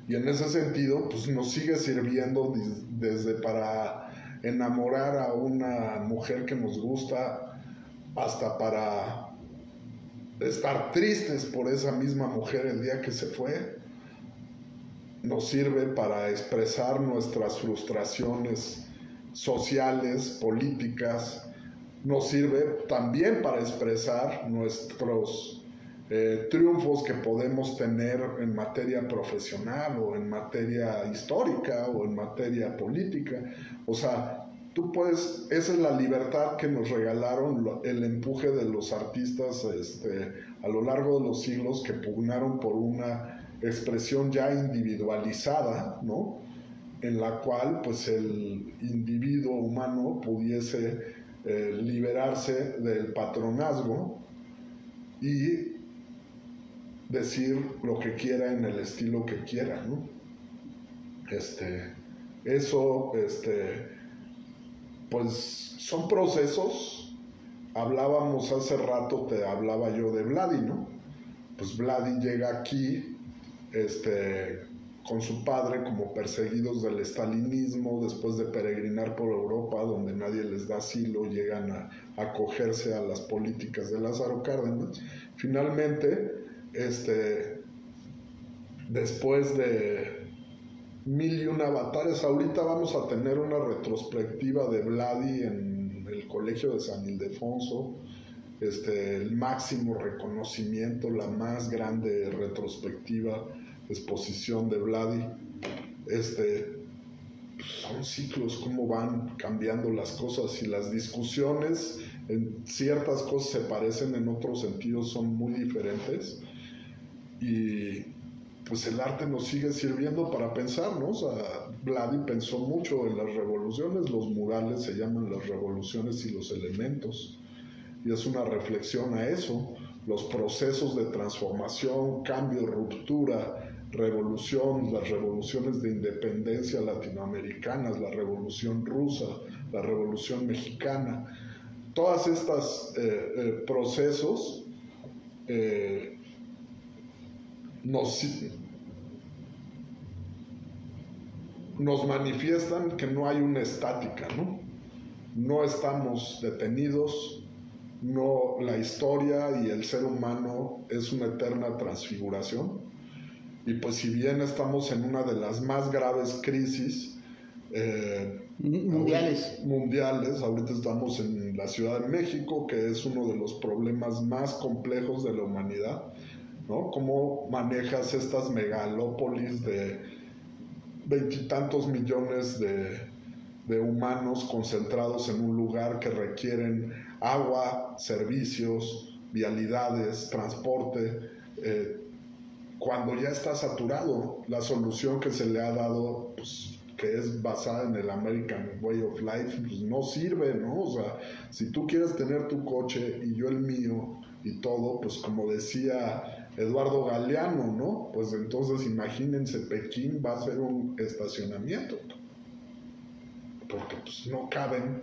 Y en ese sentido, pues nos sigue sirviendo desde para enamorar a una mujer que nos gusta, hasta para estar tristes por esa misma mujer el día que se fue. Nos sirve para expresar nuestras frustraciones sociales, políticas. Nos sirve también para expresar nuestros triunfos que podemos tener en materia profesional, o en materia histórica, o en materia política. O sea, esa es la libertad que nos regalaron el empuje de los artistas a lo largo de los siglos, que pugnaron por una expresión ya individualizada, ¿no? En la cual pues el individuo humano pudiese liberarse del patronazgo y decir lo que quiera en el estilo que quiera, ¿no? Pues son procesos. Hablábamos hace rato, te hablaba yo de Vladi, ¿no? Pues Vladi llega aquí con su padre como perseguidos del estalinismo, después de peregrinar por Europa, donde nadie les da asilo, llegan a acogerse a las políticas de Lázaro Cárdenas. Finalmente, después de 1001 avatares, ahorita vamos a tener una retrospectiva de Vladi en el Colegio de San Ildefonso, el máximo reconocimiento, la más grande retrospectiva, exposición de Vladi. Son ciclos, cómo van cambiando las cosas, y las discusiones en ciertas cosas se parecen, en otros sentidos son muy diferentes. Y pues el arte nos sigue sirviendo para pensar, ¿no? O sea, Vladi pensó mucho en las revoluciones. Los murales se llaman las revoluciones y los elementos, y es una reflexión a eso: los procesos de transformación, cambio, ruptura, revolución, las revoluciones de independencia latinoamericanas, la revolución rusa, la revolución mexicana. Todas estas procesos nos manifiestan que no hay una estática, ¿no? No estamos detenidos, no, la historia y el ser humano es una eterna transfiguración. Y pues si bien estamos en una de las más graves crisis mundiales, ahorita estamos en la Ciudad de México, que es uno de los problemas más complejos de la humanidad, ¿no? ¿Cómo manejas estas megalópolis de veintitantos millones de humanos concentrados en un lugar que requieren agua, servicios, vialidades, transporte, cuando ya está saturado? La solución que se le ha dado, pues, que es basada en el American Way of Life, pues no sirve, ¿no? O sea, si tú quieres tener tu coche y yo el mío y todo, pues como decía Eduardo Galeano, ¿no? Pues entonces imagínense, Pekín va a ser un estacionamiento, porque pues no caben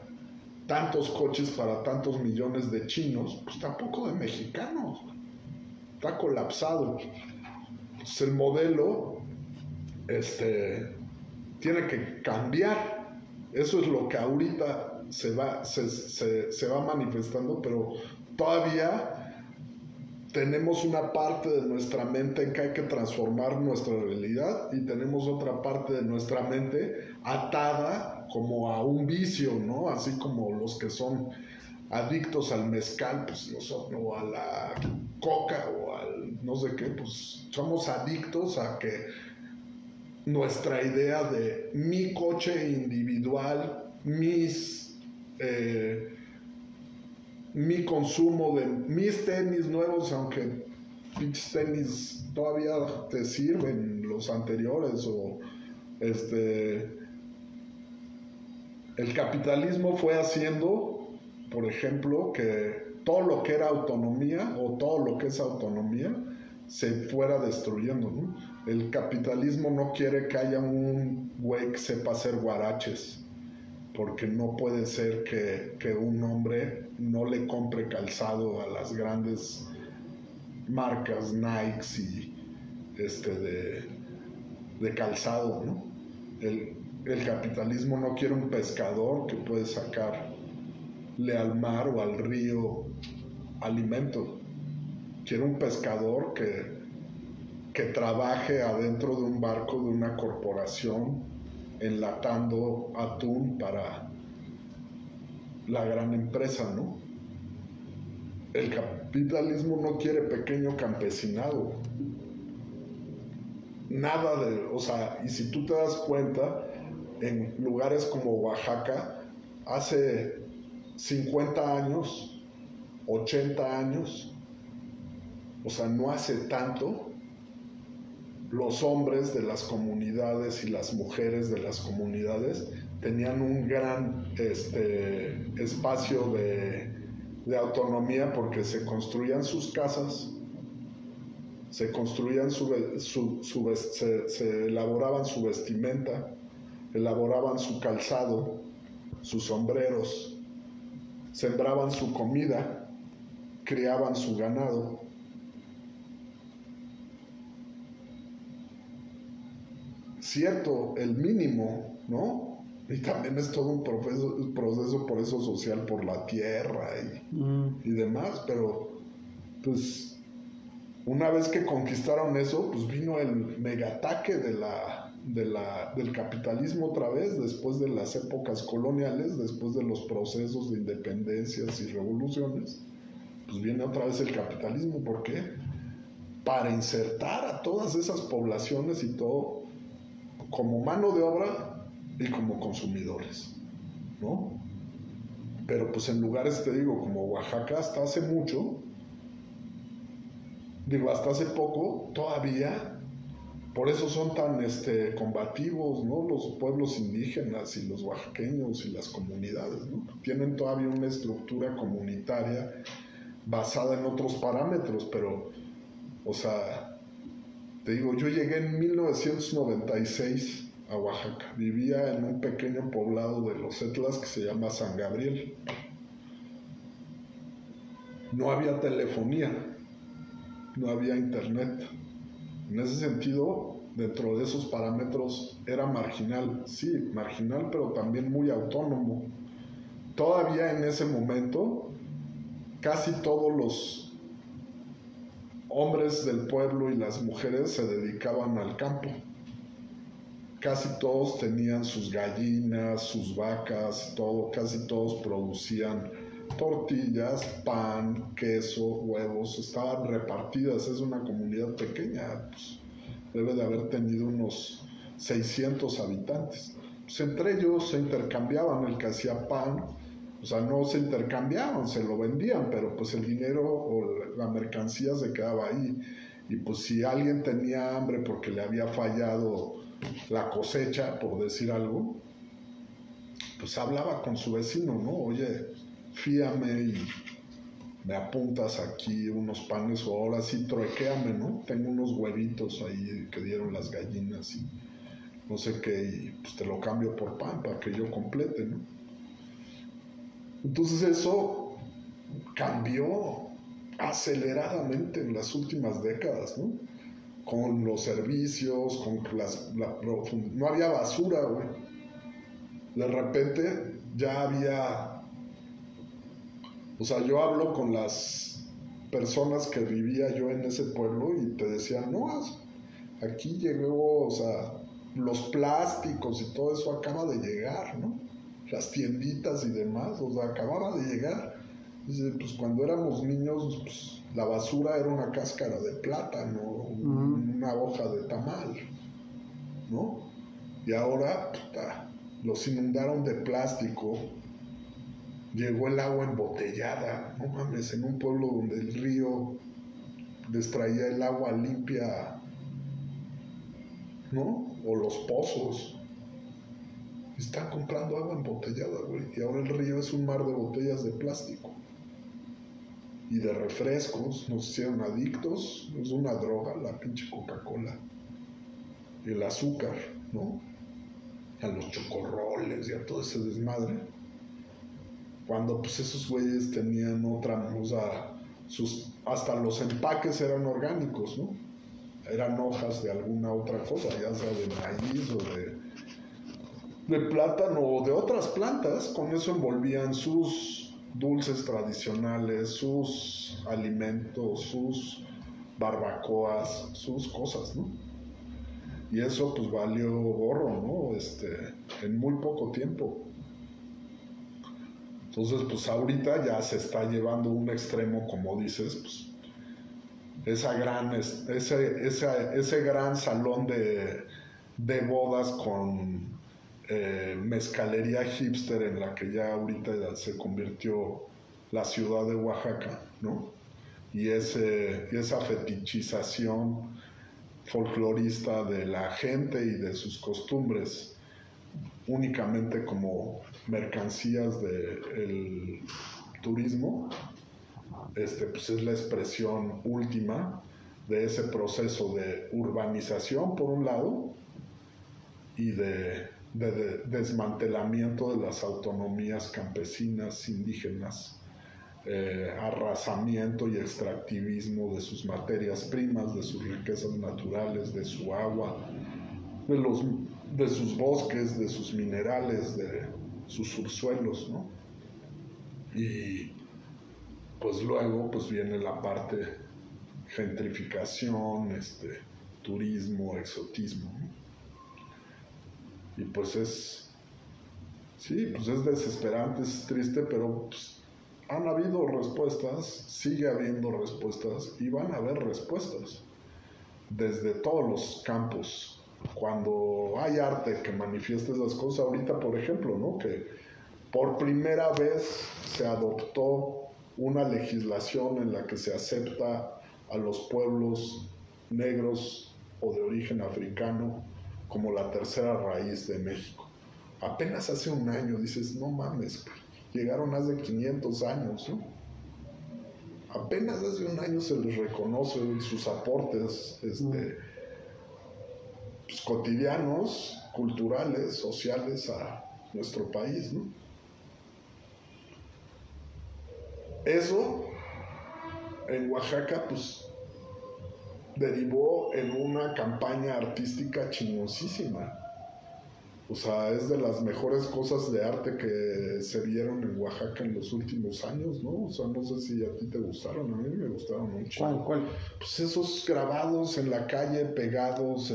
tantos coches para tantos millones de chinos, pues tampoco de mexicanos. Está colapsado. Entonces el modelo tiene que cambiar. Eso es lo que ahorita se va manifestando, pero todavía tenemos una parte de nuestra mente en que hay que transformar nuestra realidad y tenemos otra parte de nuestra mente atada como a un vicio, ¿no? Así como los que son adictos al mezcal, pues nosotros, o a la coca o al no sé qué, pues somos adictos a que nuestra idea de mi coche individual, mi consumo de mis tenis nuevos, aunque pinches tenis todavía te sirven los anteriores, o el capitalismo fue haciendo, por ejemplo, que todo lo que era autonomía o todo lo que es autonomía se fuera destruyendo, ¿no? El capitalismo no quiere que haya un güey que sepa hacer guaraches, porque no puede ser que un hombre no le compre calzado a las grandes marcas Nike y de calzado, ¿no? El capitalismo no quiere un pescador que puede sacarle al mar o al río alimento. Quiere un pescador que trabaje adentro de un barco de una corporación enlatando atún para la gran empresa, ¿no? El capitalismo no quiere pequeño campesinado. Nada o sea, y si tú te das cuenta, en lugares como Oaxaca, hace 50 años, 80 años, o sea, no hace tanto, los hombres de las comunidades y las mujeres de las comunidades tenían un gran espacio de autonomía, porque se construían sus casas, se construían se elaboraban su vestimenta, elaboraban su calzado, sus sombreros, sembraban su comida, criaban su ganado. Cierto, el mínimo, ¿no? Y también es todo un proceso por eso social, por la tierra y demás, pero pues una vez que conquistaron eso, pues vino el megataque del capitalismo otra vez, después de las épocas coloniales, después de los procesos de independencias y revoluciones, pues viene otra vez el capitalismo. ¿Por qué? Para insertar a todas esas poblaciones y todo como mano de obra y como consumidores, ¿no? Pero pues en lugares, te digo, como Oaxaca, hasta hace mucho, hasta hace poco, todavía, por eso son tan combativos, ¿no? Los pueblos indígenas y los oaxaqueños y las comunidades, ¿no? Tienen todavía una estructura comunitaria basada en otros parámetros, pero, o sea, te digo, yo llegué en 1996 a Oaxaca. Vivía en un pequeño poblado de los Etlas que se llama San Gabriel. No había telefonía, no había internet. En ese sentido, dentro de esos parámetros, era marginal. Sí, marginal, pero también muy autónomo. Todavía en ese momento casi todos los hombres del pueblo y las mujeres se dedicaban al campo. Casi todos tenían sus gallinas, sus vacas, todo, casi todos producían tortillas, pan, queso, huevos, estaban repartidas. Es una comunidad pequeña, pues, debe de haber tenido unos 600 habitantes. Pues entre ellos se intercambiaban, el que hacía pan, o sea, no se intercambiaban, se lo vendían, pero pues el dinero o la mercancía se quedaba ahí. Y pues si alguien tenía hambre porque le había fallado la cosecha, por decir algo, pues hablaba con su vecino, ¿no? Oye, fíame y me apuntas aquí unos panes, o ahora sí truequéame, ¿no? Tengo unos huevitos ahí que dieron las gallinas y no sé qué, y pues te lo cambio por pan para que yo complete, ¿no? Entonces eso cambió aceleradamente en las últimas décadas, ¿no? Con los servicios, con no había basura, güey. De repente ya había, o sea, yo hablo con las personas que vivía yo en ese pueblo y te decían, no, aquí llegó, o sea, los plásticos y todo eso acaba de llegar, ¿no? Las tienditas y demás, o sea, acababa de llegar. Dice, pues cuando éramos niños, pues la basura era una cáscara de plátano, una hoja de tamal, ¿no? Y ahora, puta, los inundaron de plástico, llegó el agua embotellada, no mames, en un pueblo donde el río les traía el agua limpia, ¿no? O los pozos. Están comprando agua embotellada, güey. Y ahora el río es un mar de botellas de plástico. Y de refrescos, nos hicieron adictos. Es una droga, la pinche Coca-Cola. Y el azúcar, ¿no? A los chocorroles y a todo ese desmadre. Cuando pues esos güeyes tenían otra, o sea, hasta los empaques eran orgánicos, ¿no? Eran hojas de alguna otra cosa, ya sea de maíz o de plátano o de otras plantas. Con eso envolvían sus dulces tradicionales, sus alimentos, sus barbacoas, sus cosas, ¿no? Y eso pues valió gorro, ¿no? En muy poco tiempo. Entonces pues ahorita ya se está llevando un extremo, como dices, pues ese gran salón de bodas con mezcalería hipster en la que ya ahorita se convirtió la ciudad de Oaxaca, ¿no? Y esa fetichización folclorista de la gente y de sus costumbres únicamente como mercancías del turismo, pues es la expresión última de ese proceso de urbanización por un lado y de desmantelamiento de las autonomías campesinas, indígenas, arrasamiento y extractivismo de sus materias primas, de sus riquezas naturales, de su agua, de sus bosques, de sus minerales, de sus subsuelos, ¿no? Y pues luego pues viene la parte gentrificación, turismo, exotismo, ¿no? Y pues es desesperante, es triste, pero pues, han habido respuestas, sigue habiendo respuestas y van a haber respuestas desde todos los campos. Cuando hay arte que manifieste esas cosas, ahorita por ejemplo, ¿no? Que por primera vez se adoptó una legislación en la que se acepta a los pueblos negros o de origen africano como la tercera raíz de México. Apenas hace un año dices, no mames, llegaron hace 500 años, ¿no? Apenas hace un año se les reconoce sus aportes pues, cotidianos, culturales, sociales a nuestro país, ¿no? Eso en Oaxaca pues derivó en una campaña artística chingoncísima. O sea, es de las mejores cosas de arte que se vieron en Oaxaca en los últimos años, ¿no? O sea, no sé si a ti te gustaron, a mí me gustaron mucho. ¿Cuál? Pues esos grabados en la calle, pegados,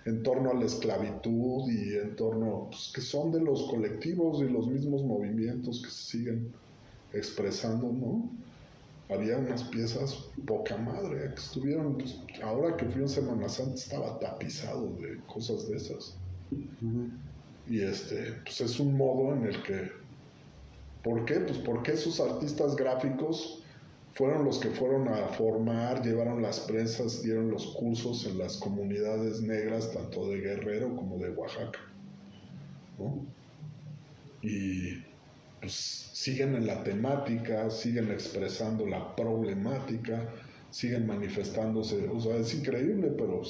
en torno a la esclavitud y en torno, pues, que son de los colectivos y los mismos movimientos que se siguen expresando, ¿no? Había unas piezas poca madre que estuvieron, pues, ahora que fui en Semana Santa estaba tapizado de cosas de esas. Y pues es un modo en el que, ¿por qué? Pues porque esos artistas gráficos fueron los que fueron a formar, llevaron las prensas, dieron los cursos en las comunidades negras, tanto de Guerrero como de Oaxaca, ¿no? Y pues siguen en la temática, siguen expresando la problemática, siguen manifestándose, o sea, es increíble, pero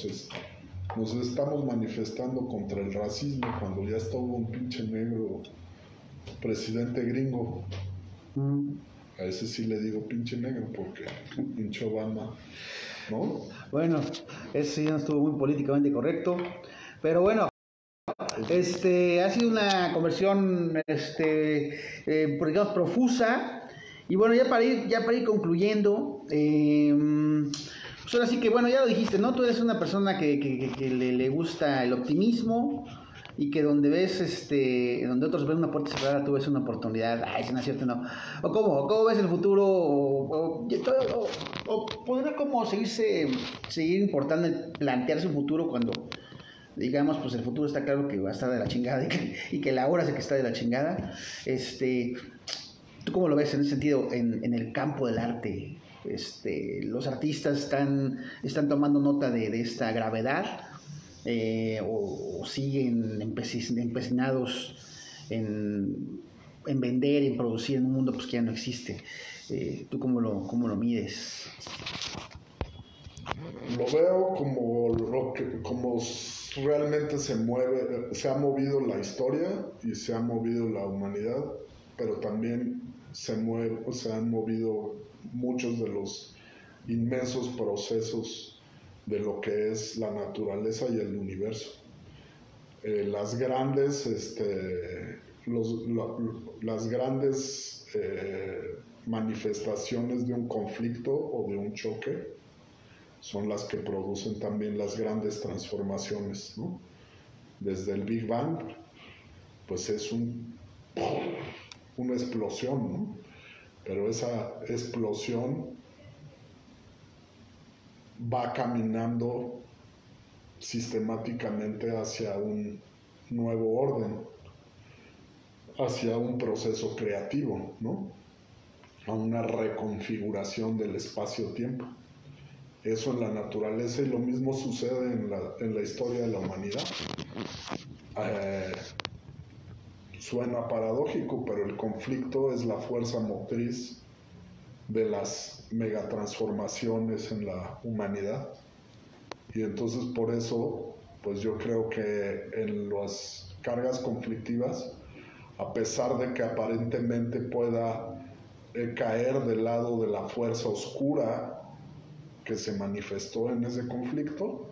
nos estamos manifestando contra el racismo cuando ya es todo un pinche negro presidente gringo. A ese sí le digo pinche negro porque pinche Obama, ¿no? Bueno, ese ya no estuvo muy políticamente correcto, pero bueno, ha sido una conversión, digamos, profusa. Y bueno, ya para ir concluyendo, pues ahora sí que, bueno, ya lo dijiste, ¿no? Tú eres una persona que le gusta el optimismo y que donde ves, donde otros ven una puerta cerrada, tú ves una oportunidad. Ay, si no es cierto, no. ¿O cómo ves el futuro? ¿O podrá como seguir importando plantearse un futuro cuando, digamos, pues el futuro está claro que va a estar de la chingada y que la hora es que está de la chingada? ¿Tú cómo lo ves en ese sentido en el campo del arte? Los artistas están tomando nota de esta gravedad, o siguen empecinados en vender, en producir en un mundo pues que ya no existe. ¿Tú cómo lo mides? Lo veo como realmente se ha movido la historia y se ha movido la humanidad, pero también se han movido muchos de los inmensos procesos de lo que es la naturaleza y el universo. Las grandes manifestaciones de un conflicto o de un choque son las que producen también las grandes transformaciones, ¿no? Desde el Big Bang, pues es una explosión, ¿no? Pero esa explosión va caminando sistemáticamente hacia un nuevo orden, hacia un proceso creativo, ¿no? A una reconfiguración del espacio-tiempo. Eso en la naturaleza, y lo mismo sucede en la historia de la humanidad. Suena paradójico, pero el conflicto es la fuerza motriz de las megatransformaciones en la humanidad. Y entonces por eso, pues yo creo que en las cargas conflictivas, a pesar de que aparentemente pueda caer del lado de la fuerza oscura que se manifestó en ese conflicto,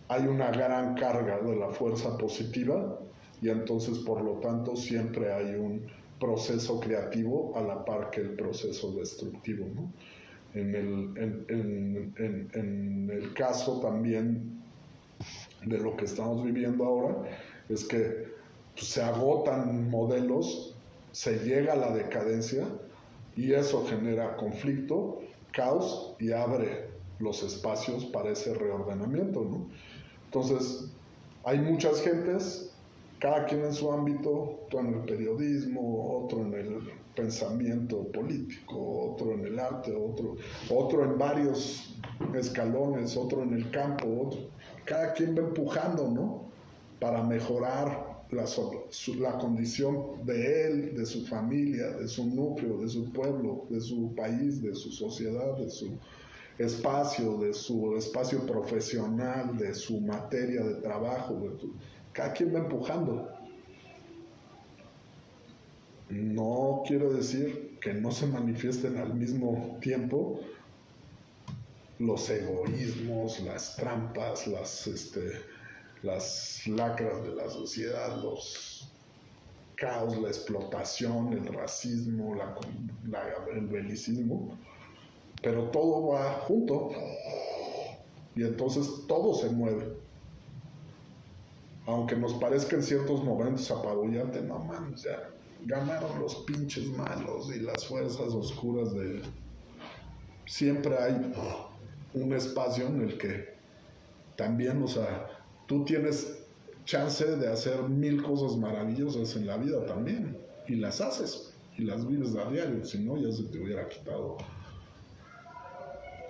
hay una gran carga de la fuerza positiva, y entonces por lo tanto siempre hay un proceso creativo a la par que el proceso destructivo, ¿no? En el caso también de lo que estamos viviendo ahora, es que se agotan modelos, se llega a la decadencia, y eso genera conflicto, caos, y abre los espacios para ese reordenamiento, ¿no? Entonces, hay muchas gentes, cada quien en su ámbito, tú en el periodismo, otro en el pensamiento político, otro en el arte, otro en varios escalones, otro en el campo, cada quien va empujando, ¿no? Para mejorar la condición de él, de su familia, de su núcleo, de su pueblo, de su país, de su sociedad, de su espacio profesional, de su materia de trabajo. Cada quien va empujando. No quiero decir que no se manifiesten al mismo tiempo los egoísmos, las trampas, las lacras de la sociedad, los caos, la explotación, el racismo, el belicismo, pero todo va junto y entonces todo se mueve. Aunque nos parezca en ciertos momentos apabullante, no mames, ya ganaron los pinches malos y las fuerzas oscuras de... Siempre hay un espacio en el que también, o sea, tú tienes chance de hacer 1000 cosas maravillosas en la vida también, y las haces, y las vives a diario, si no ya se te hubiera quitado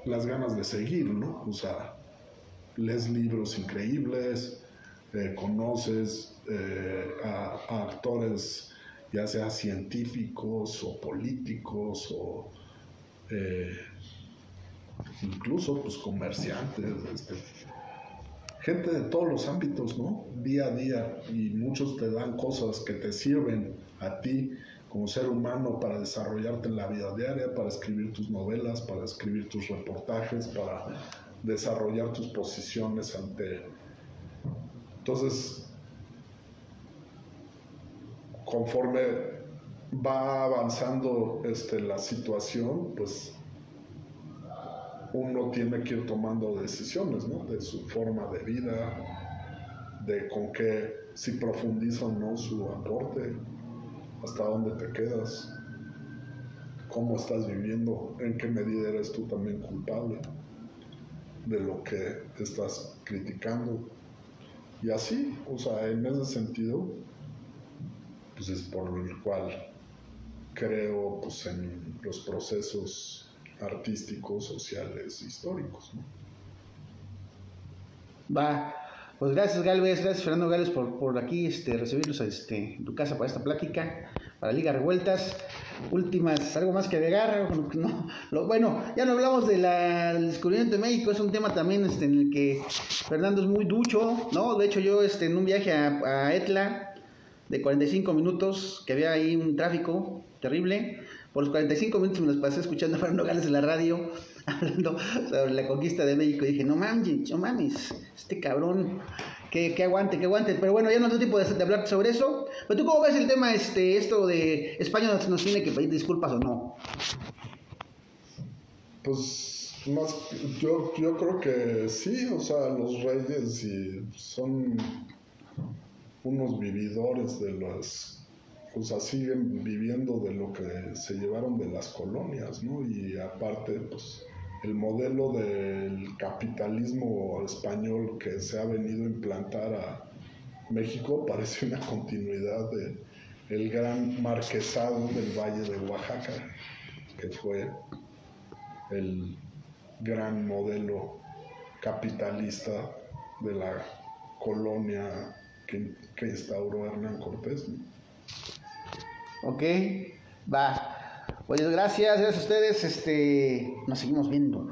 las ganas de seguir, ¿no? O sea, lees libros increíbles, conoces a actores, ya sea científicos o políticos o incluso pues comerciantes, gente de todos los ámbitos, ¿no? Día a día, y muchos te dan cosas que te sirven a ti como ser humano para desarrollarte en la vida diaria, para escribir tus novelas, para escribir tus reportajes, para desarrollar tus posiciones ante... Entonces, conforme va avanzando la situación, pues uno tiene que ir tomando decisiones, ¿no? De su forma de vida, de con qué, si profundiza o no su aporte, hasta dónde te quedas, cómo estás viviendo, en qué medida eres tú también culpable de lo que estás criticando. Y así, o sea, en ese sentido, pues es por el cual creo pues, en los procesos artísticos, sociales, históricos, ¿no? Va, pues gracias Galvez, gracias Fernando Galvez por aquí recibirnos en tu casa para esta plática, para Liga Revueltas. Últimas, algo más que agregar. No, bueno, ya no hablamos del descubrimiento de México, es un tema también en el que Fernando es muy ducho, ¿no? De hecho yo en un viaje a Etla de 45 minutos, que había ahí un tráfico terrible, por los 45 minutos me los pasé escuchando a Fernando Gales en la radio, hablando sobre la conquista de México, y dije, no mames, este cabrón, que aguante, pero bueno, ya no es tiempo de hablar sobre eso. Pero tú, ¿cómo ves el tema, esto de España nos tiene que pedir disculpas o no? Pues yo creo que sí, o sea, los reyes son unos vividores de las... O sea, siguen viviendo de lo que se llevaron de las colonias, ¿no? Y aparte, pues, el modelo del capitalismo español que se ha venido a implantar a México parece una continuidad del gran marquesado del Valle de Oaxaca, que fue el gran modelo capitalista de la colonia que instauró Hernán Cortés, ¿no? Ok, va. Pues gracias a ustedes. Nos seguimos viendo.